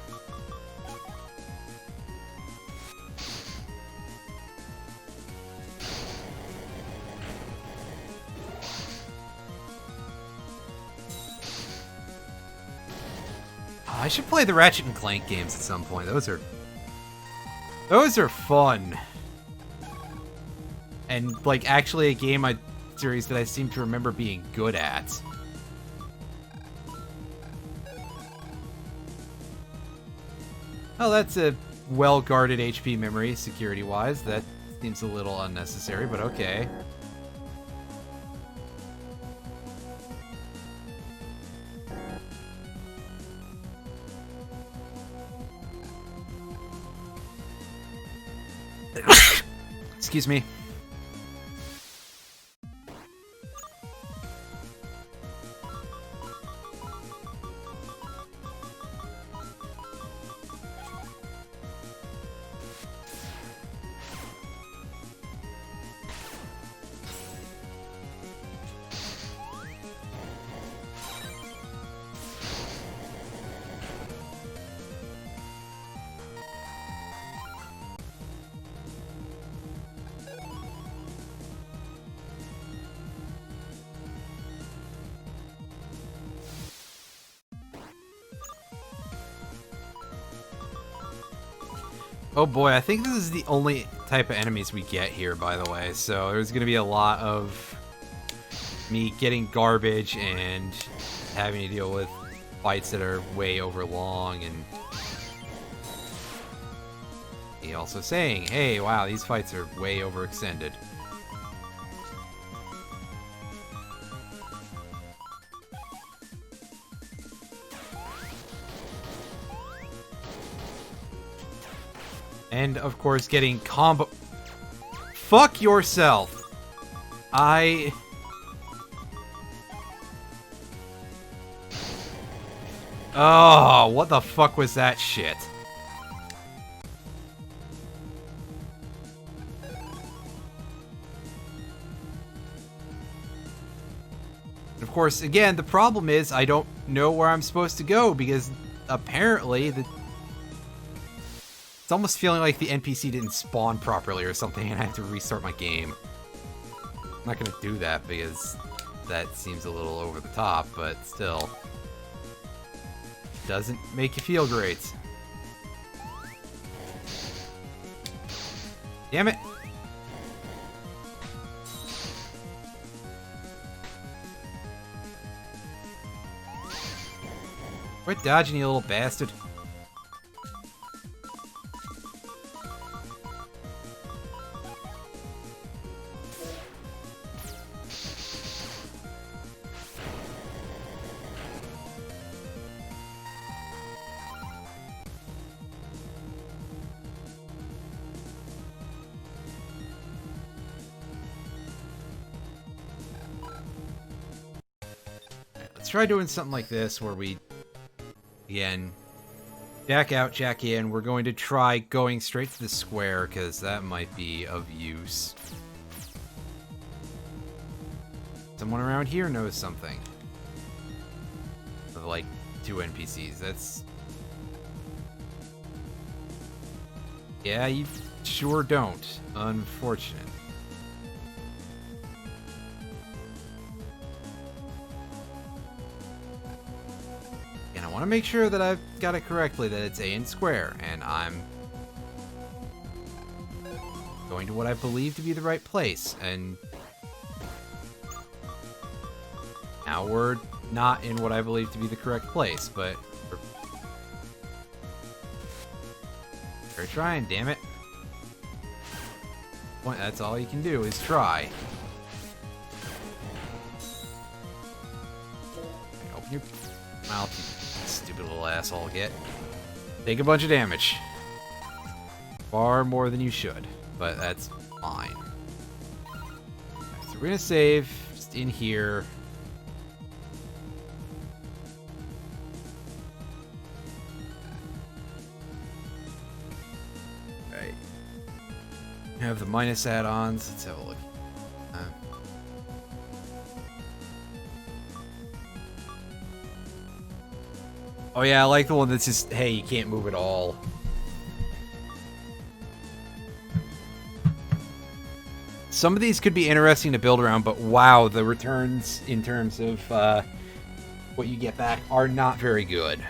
I should play the Ratchet and Clank games at some point. Those are fun. And like actually a game series that I seem to remember being good at. Oh, that's a well-guarded HP memory security-wise. That seems a little unnecessary, but okay. Excuse me. Oh boy, I think this is the only type of enemies we get here, by the way, so there's going to be a lot of me getting garbage and having to deal with fights that are way over long, and He also saying, hey, wow, these fights are way overextended. And, of course, getting combo... Fuck yourself! Oh, what the fuck was that shit? Of course, again, the problem is I don't know where I'm supposed to go because apparently it's almost feeling like the NPC didn't spawn properly or something and I have to restart my game. I'm not gonna do that because that seems a little over the top, but still. Doesn't make you feel great. Damn it! Quit dodging, you little bastard. Let's try doing something like this where we, again, jack out, jack in. We're going to try going straight to the square because that might be of use. Someone around here knows something. Like 2 NPCs. That's... Yeah, you sure don't. Unfortunate. And I want to make sure that I've got it correctly, that it's A and square, and I'm going to what I believe to be the right place, and now we're not in what I believe to be the correct place, but we're trying, damn it. Well, that's all you can do is try. Open your mouth, you stupid little asshole. Take a bunch of damage. Far more than you should, but that's fine. So we're gonna save just in here. Right. Have the minus add-ons. Let's have a look. Oh yeah, I like the one that's just, hey, you can't move at all. Some of these could be interesting to build around, but wow, the returns in terms of what you get back are not very good.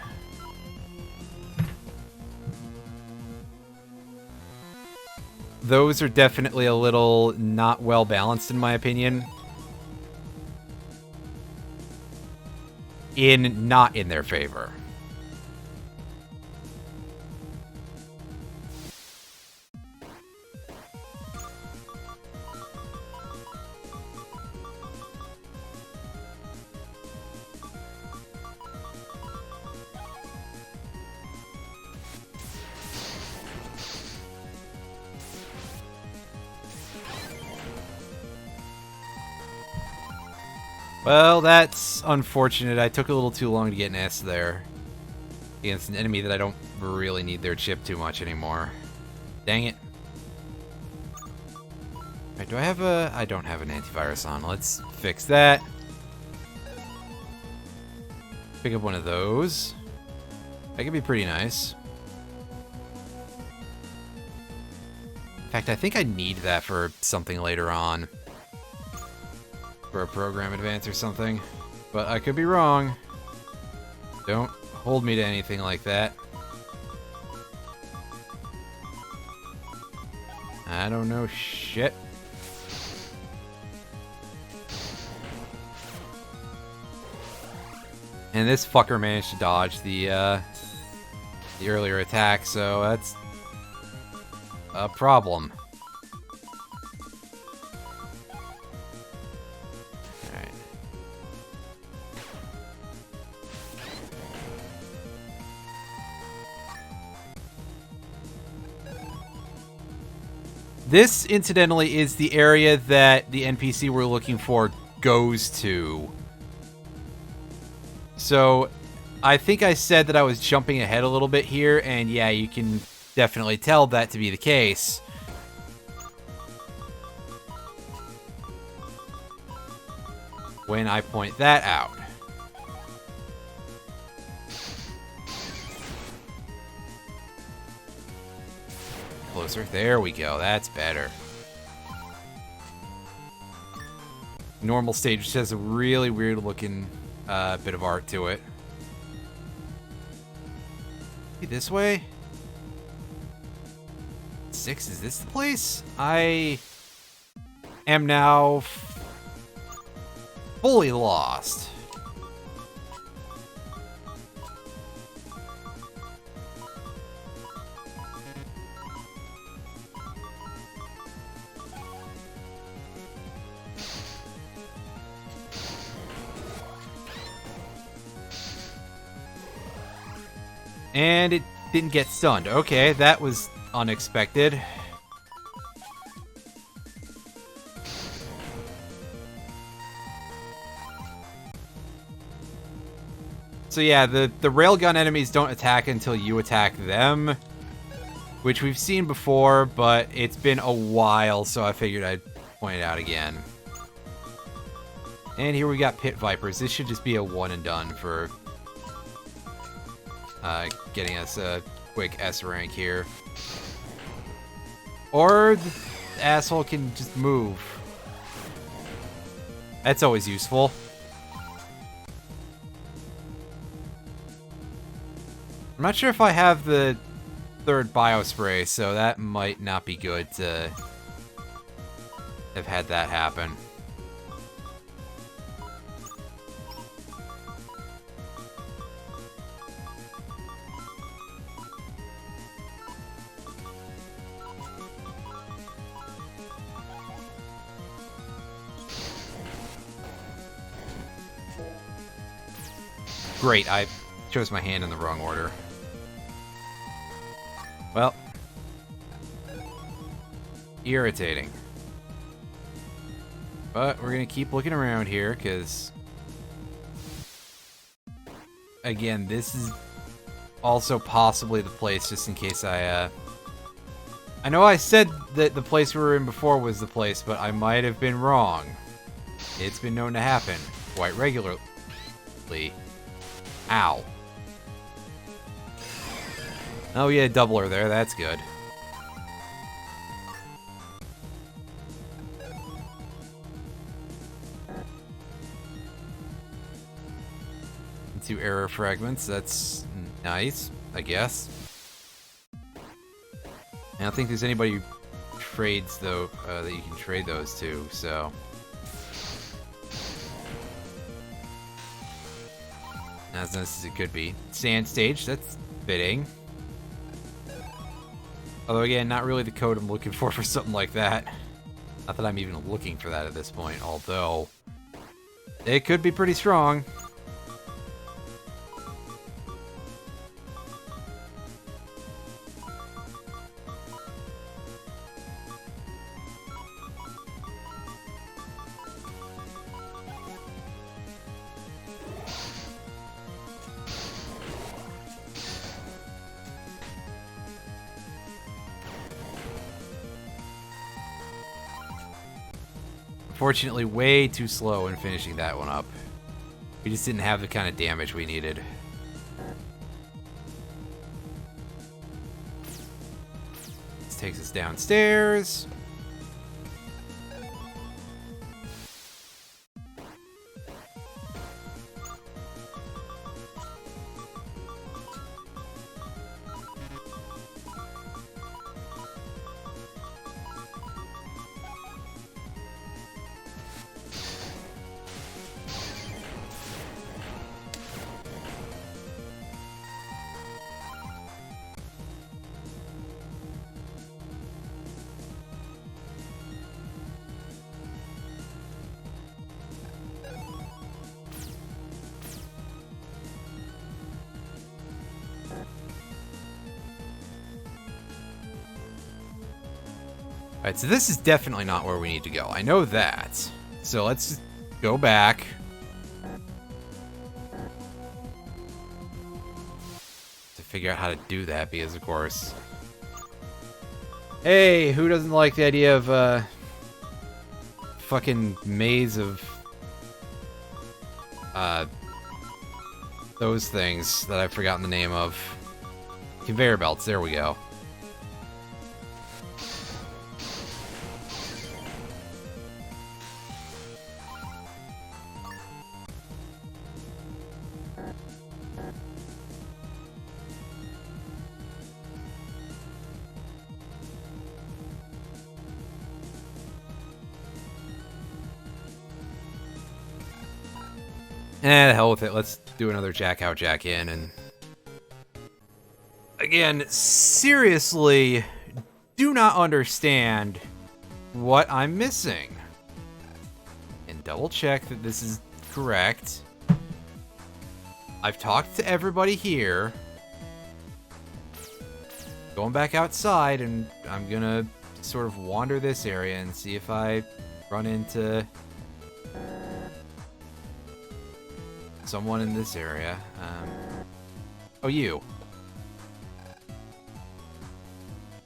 Those are definitely a little not well balanced in my opinion. Not in their favor. Well, that's unfortunate. I took a little too long to get an S there. Against an enemy that I don't really need their chip too much anymore. Dang it. Alright, do I have a... I don't have an antivirus on. Let's fix that. Pick up one of those. That could be pretty nice. In fact, I think I need that for something later on. For a program advance or something. But I could be wrong. Don't hold me to anything like that. I don't know shit. And this fucker managed to dodge the earlier attack, so that's a problem. Alright. This, incidentally, is the area that the NPC we're looking for goes to. So, I think I said that I was jumping ahead a little bit here, and yeah, you can definitely tell that to be the case. When I point that out. Closer. There we go. That's better. Normal stage, which has a really weird looking bit of art to it. This way? 6, is this the place? I am now fully lost. And it didn't get stunned. Okay, that was unexpected. So yeah, the railgun enemies don't attack until you attack them, which we've seen before, but it's been a while, so I figured I'd point it out again. And here we got Pit Vipers. This should just be a one and done for getting us a quick S rank here. Or the asshole can just move. That's always useful. I'm not sure if I have the third biospray, so that might not be good to have had that happen. Great, I chose my hand in the wrong order. Well, irritating. But we're gonna keep looking around here, because again, this is also possibly the place, just in case I know I said that the place we were in before was the place, but I might have been wrong. It's been known to happen quite regularly. Ow. Oh yeah, doubler there, that's good. Two error fragments, that's nice, I guess. I don't think there's anybody who trades, though, that you can trade those to, so... As nice as it could be. Sand stage, that's fitting. Although again, not really the code I'm looking for something like that. Not that I'm even looking for that at this point, although it could be pretty strong. Unfortunately, way too slow in finishing that one up. We just didn't have the kind of damage we needed. This takes us downstairs. Alright, so this is definitely not where we need to go. I know that. So let's go back. To figure out how to do that, because of course... Hey, who doesn't like the idea of, fucking maze of... those things that I've forgotten the name of. Conveyor belts, there we go. The hell with it. Let's do another Jack out, Jack in, and... Again, seriously, do not understand what I'm missing. And double check that this is correct. I've talked to everybody here. Going back outside, and I'm gonna sort of wander this area and see if I run into... someone in this area. Oh, you.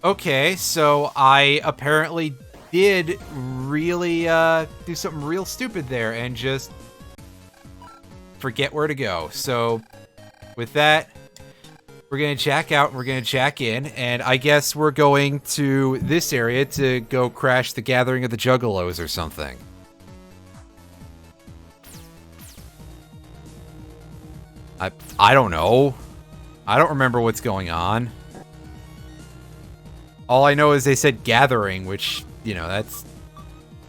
Okay, so I apparently did really do something real stupid there and just forget where to go. So with that, we're going to jack out, we're going to jack in, and I guess we're going to this area to go crash the gathering of the Juggalos or something. I don't know. I don't remember what's going on. All I know is they said gathering, which, you know, that's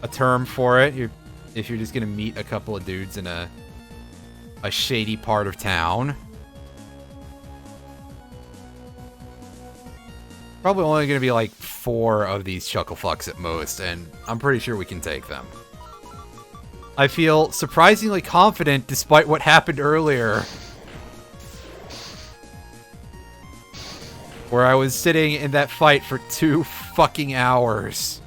a term for it. If you're just gonna meet a couple of dudes in a shady part of town. Probably only gonna be like 4 of these chucklefucks at most, and I'm pretty sure we can take them. I feel surprisingly confident despite what happened earlier. Where I was sitting in that fight for 2 fucking hours.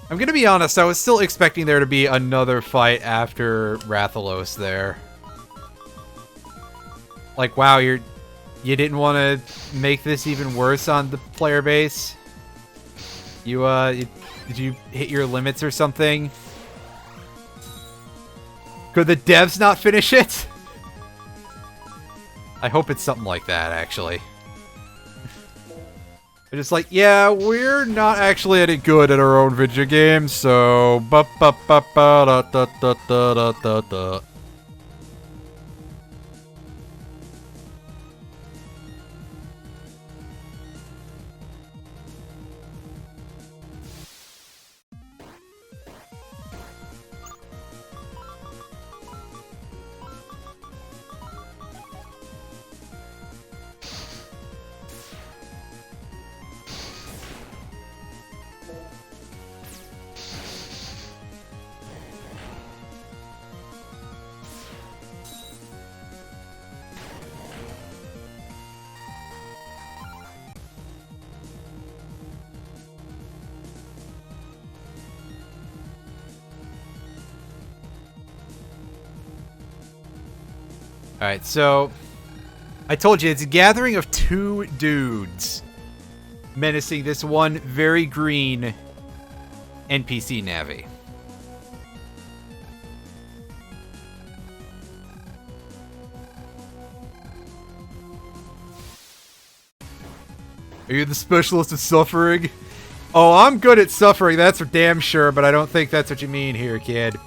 I'm gonna be honest, I was still expecting there to be another fight after Rathalos there. Like, wow, you didn't want to make this even worse on the player base? Did you hit your limits or something? Could the devs not finish it? I hope it's something like that, actually. They're just like, yeah, we're not actually any good at our own video games, so... Ba-ba-ba-ba-da-da-da-da-da-da. Alright, so... I told you, it's a gathering of 2 dudes menacing this one very green NPC Navi. Are you the specialist of suffering? Oh, I'm good at suffering, that's for damn sure, but I don't think that's what you mean here, kid.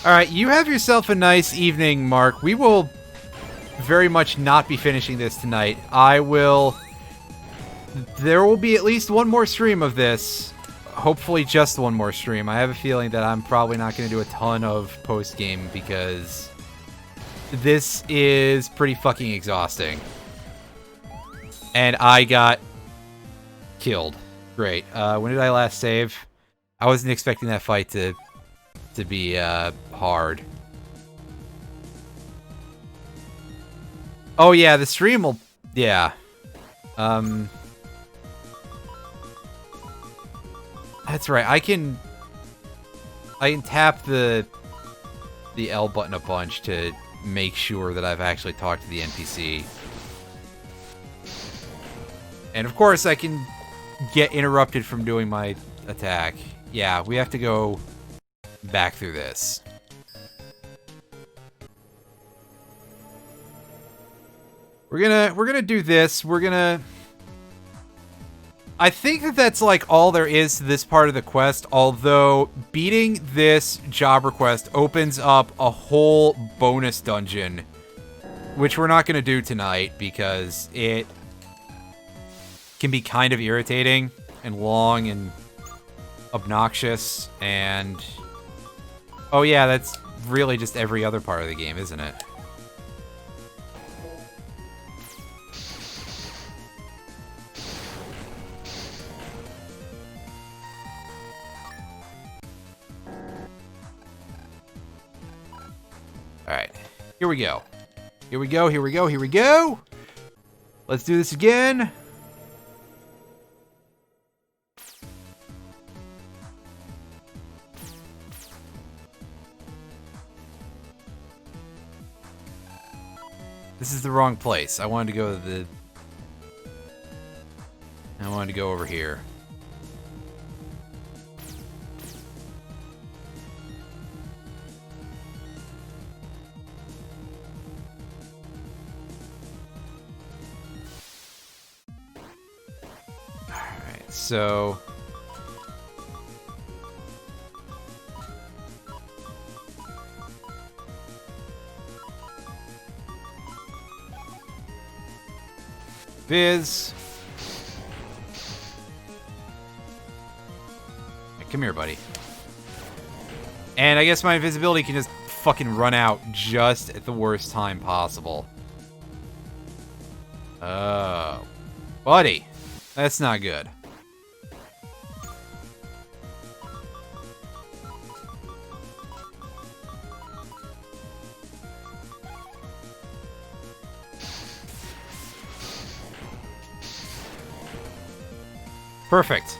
Alright, you have yourself a nice evening, Mark. We will very much not be finishing this tonight. There will be at least one more stream of this. Hopefully just one more stream. I have a feeling that I'm probably not going to do a ton of post-game because this is pretty fucking exhausting. And I got killed. Great. When did I last save? I wasn't expecting that fight to be hard. Oh yeah, the stream will... Yeah. That's right. I can tap the L button a bunch to make sure that I've actually talked to the NPC. And of course, I can get interrupted from doing my attack. Yeah, we have to go back through this. We're gonna do this. I think that that's like all there is to this part of the quest, although beating this job request opens up a whole bonus dungeon, which we're not going to do tonight because it can be kind of irritating and long and obnoxious and... Oh yeah, that's really just every other part of the game, isn't it? Alright, here we go. Here we go, here we go, here we go! Let's do this again! This is the wrong place. I wanted to go to the... I wanted to go over here. Alright, so... Viz. Hey, come here, buddy. And I guess my invisibility can just fucking run out just at the worst time possible. Oh. Buddy. That's not good. Perfect.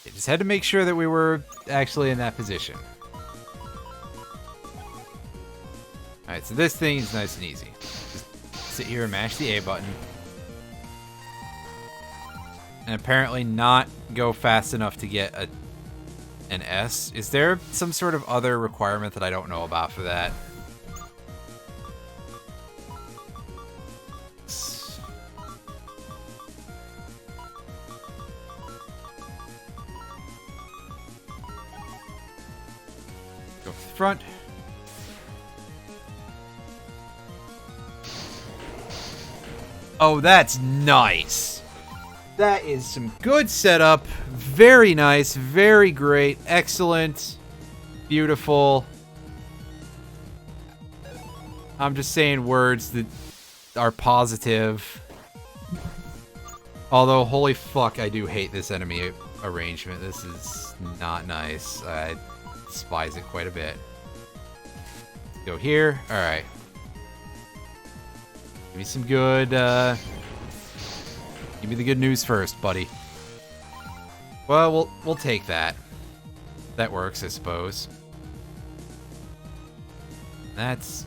I just had to make sure that we were actually in that position. Alright, so this thing is nice and easy. Just sit here and mash the A button. And apparently not go fast enough to get an S. Is there some sort of other requirement that I don't know about for that? Go to the front. Oh, that's nice. That is some good setup. Very nice. Very great. Excellent. Beautiful. I'm just saying words that are positive. Although, holy fuck, I do hate this enemy arrangement. This is not nice. I despise it quite a bit. Go here. Alright. Give me some good, give me the good news first, buddy. Well, we'll take that. That works, I suppose. That's...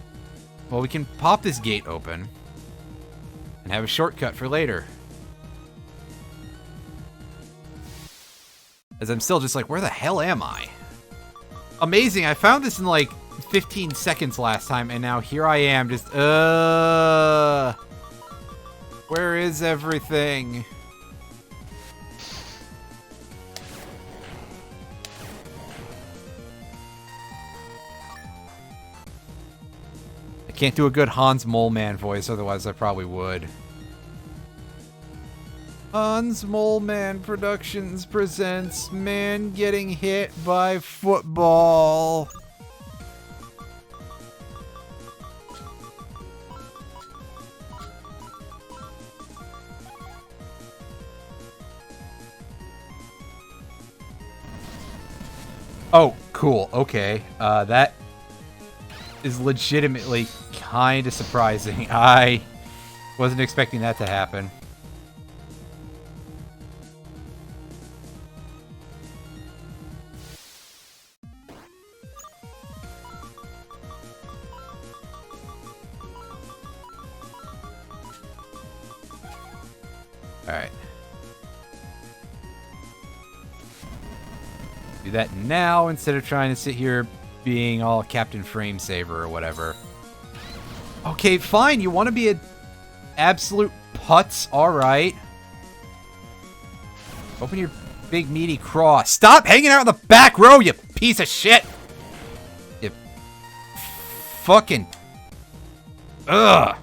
Well, we can pop this gate open. And have a shortcut for later. As I'm still just like, where the hell am I? Amazing, I found this in like 15 seconds last time, and now here I am just, where is everything? I can't do a good Hans Mole Man voice, otherwise I probably would. Hans Mole Man Productions presents Man Getting Hit by Football. Oh, cool. Okay. That is legitimately kind of surprising. I wasn't expecting that to happen. Alright. Do that now instead of trying to sit here being all Captain Framesaver or whatever. Okay, fine. You want to be an absolute putz? Alright. Open your big meaty craw. Stop hanging out in the back row, you piece of shit! You fucking... Ugh!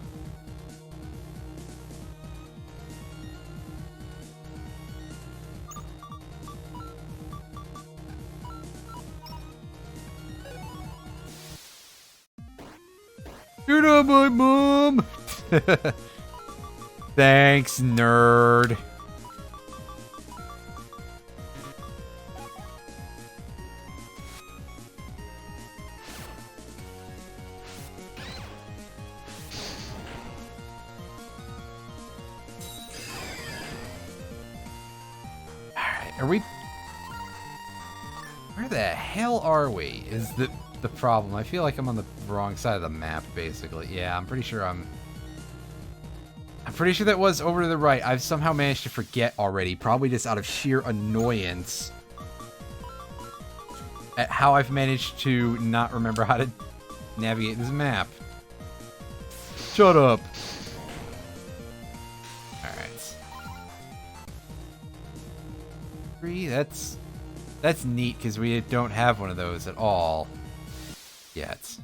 You're not my mom! Thanks, nerd. Alright, are we... Where the hell are we? Is the problem. I feel like I'm on the wrong side of the map, basically. Yeah, I'm pretty sure that was over to the right. I've somehow managed to forget already, probably just out of sheer annoyance at how I've managed to not remember how to navigate this map. Shut up. Alright. 3, that's neat, because we don't have one of those at all. Yet.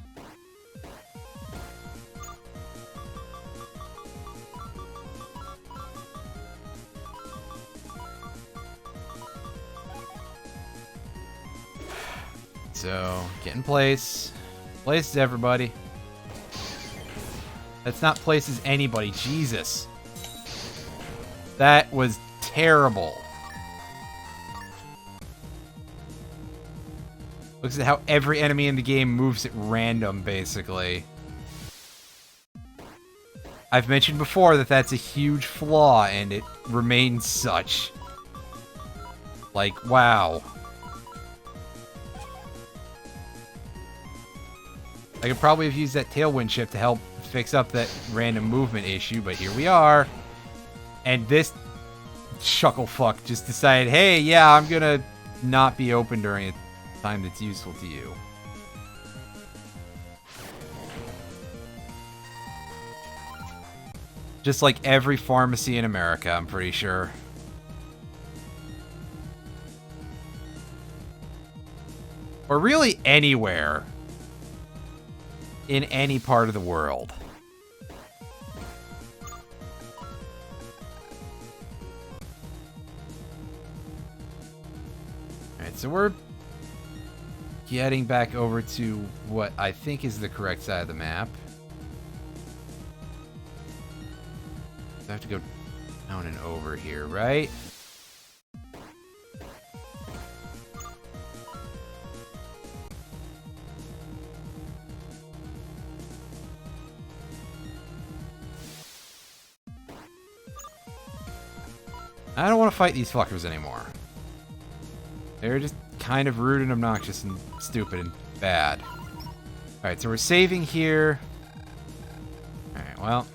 So, get in place. Places everybody. That's not places anybody. Jesus. That was terrible. Looks at how every enemy in the game moves at random, basically. I've mentioned before that that's a huge flaw, and it remains such. Like, wow. I could probably have used that tailwind shift to help fix up that random movement issue, but here we are. And this chucklefuck just decided, hey, yeah, I'm gonna not be open during a time that's useful to you. Just like every pharmacy in America, I'm pretty sure. Or really anywhere in any part of the world. Alright, so we're getting back over to what I think is the correct side of the map. I have to go down and over here, right? I don't want to fight these fuckers anymore. They're just kind of rude and obnoxious and stupid and bad. Alright, so we're saving here. Alright, well.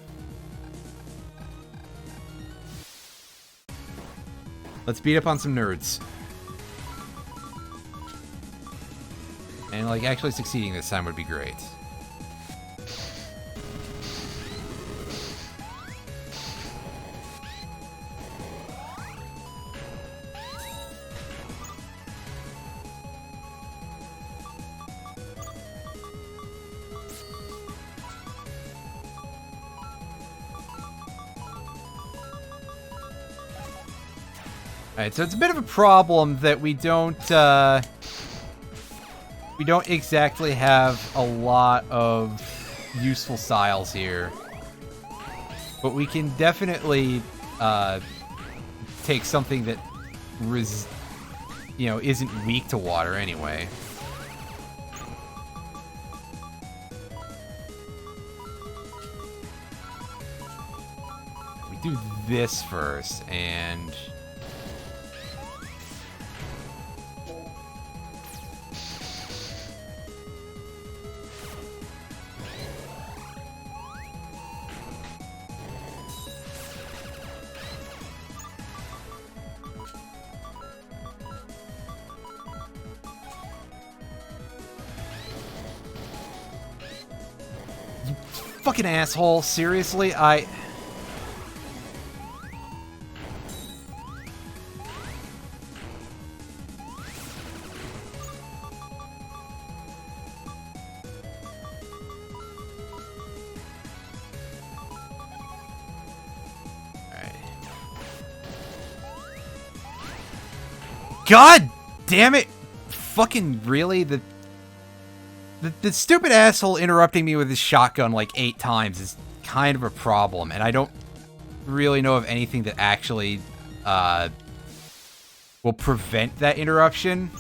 Let's beat up on some nerds. And, like, actually succeeding this time would be great. Alright, so it's a bit of a problem that we don't exactly have a lot of useful styles here. But we can definitely take something that isn't weak to water anyway. We do this first, and fucking asshole, seriously? Alright. God damn it! Fucking really? The stupid asshole interrupting me with his shotgun like 8 times is kind of a problem, and I don't really know of anything that actually will prevent that interruption.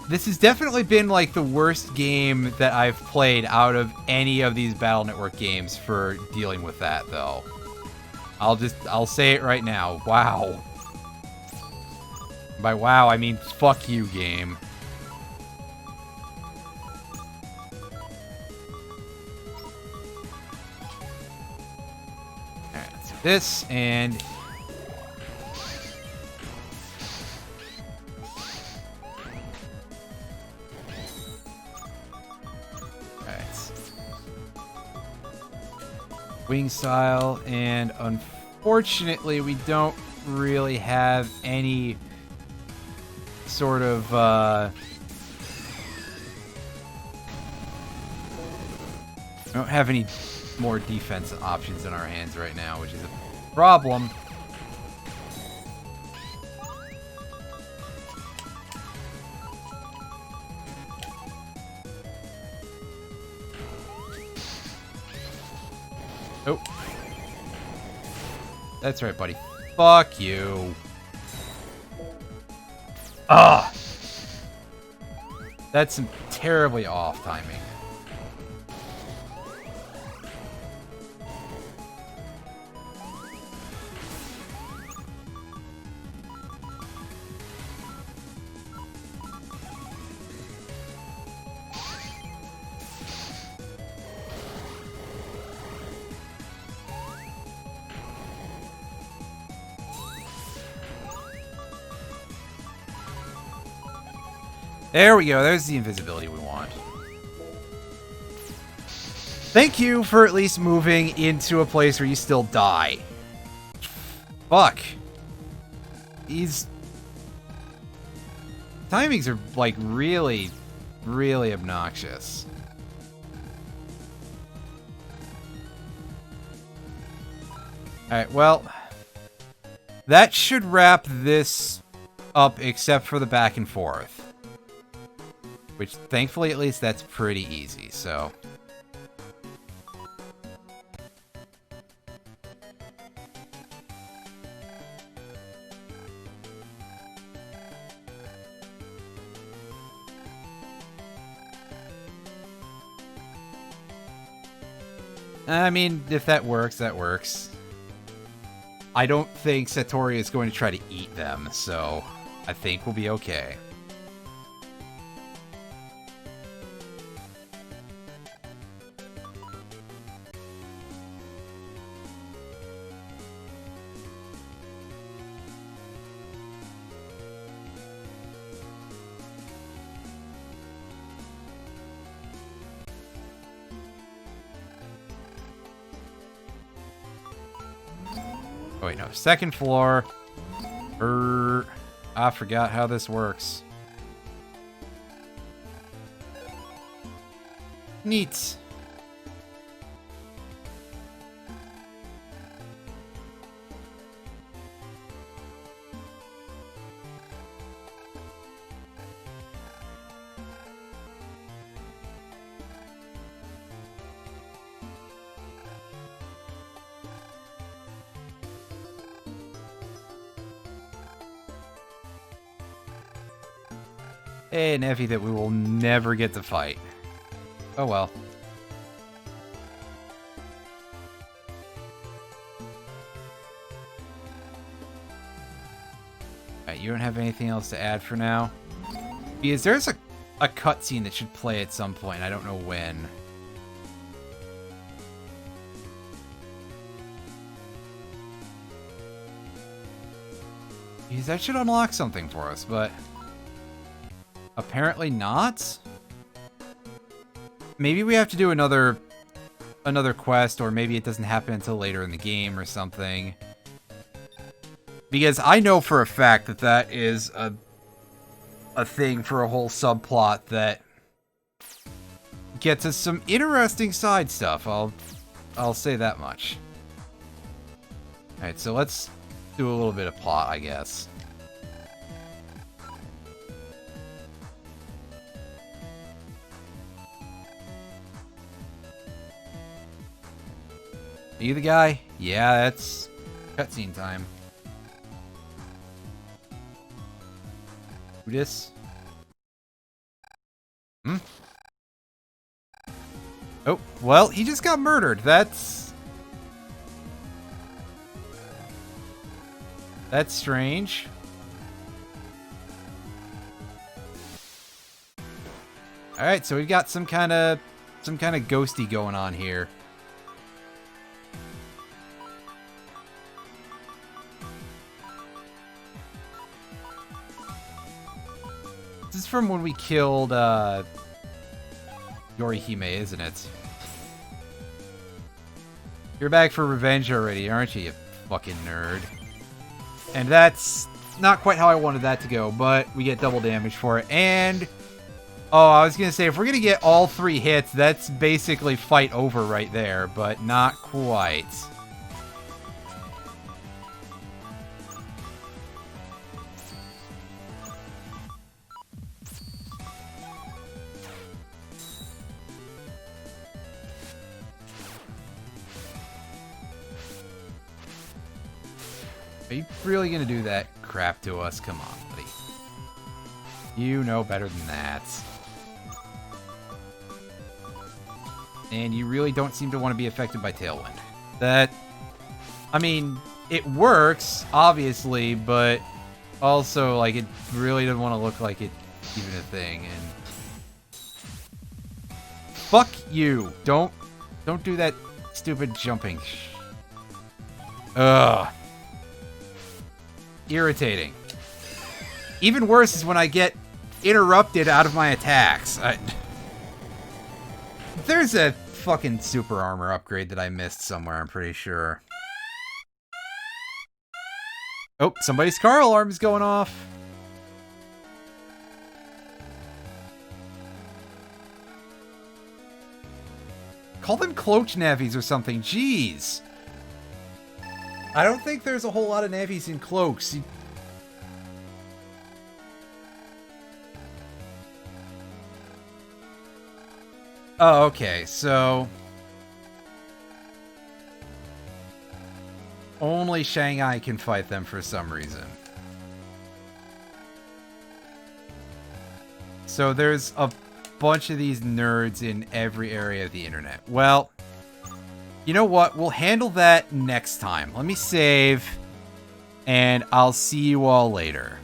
This has definitely been like the worst game that I've played out of any of these Battle Network games for dealing with that, though. I'll say it right now. Wow. By wow, I mean fuck you, game. This, and alright. Wing style, and unfortunately we don't really have any sort of we don't have any more defense options in our hands right now, which is a problem. Oh. That's right, buddy. Fuck you. Ah! That's some terribly off timing. There we go. There's the invisibility we want. Thank you for at least moving into a place where you still die. Fuck. These timings are, like, really, really obnoxious. Alright, well, that should wrap this up except for the back and forth. Which, thankfully, at least that's pretty easy, so. I mean, if that works, that works. I don't think Satori is going to try to eat them, so I think we'll be okay. Oh, wait, no. Second floor. I forgot how this works. Neat. Hey, an Effie that we will never get to fight. Oh well. Alright, you don't have anything else to add for now? Because there's a cutscene that should play at some point. I don't know when. Because that should unlock something for us, but... apparently not? Maybe we have to do another quest, or maybe it doesn't happen until later in the game or something. Because I know for a fact that that is a thing for a whole subplot that gets us some interesting side stuff. I'll say that much. Alright, so let's do a little bit of plot, I guess. Are you the guy? Yeah, that's cutscene time. Who this? Hmm? Oh, well, he just got murdered. That's strange. Alright, so we've got some kind of ghosty going on here. This is from when we killed, Yorihime, isn't it? You're back for revenge already, aren't you, you fucking nerd? And that's not quite how I wanted that to go, but we get double damage for it. And, oh, I was gonna say, if we're gonna get all 3 hits, that's basically fight over right there, but not quite. Are you really gonna do that crap to us? Come on, buddy. You know better than that. And you really don't seem to want to be affected by Tailwind. That... I mean, it works, obviously, but also, like, it really doesn't want to look like it's even a thing, and... Fuck you! Don't do that stupid jumping. Ugh. Irritating. Even worse is when I get interrupted out of my attacks. There's a fucking super armor upgrade that I missed somewhere, I'm pretty sure. Oh, somebody's car alarm is going off. Call them cloach navies or something. Jeez. I don't think there's a whole lot of navies in cloaks. Oh, okay, so... only Shanghai can fight them for some reason. So there's a bunch of these nerds in every area of the internet. Well... you know what? We'll handle that next time. Let me save, and I'll see you all later.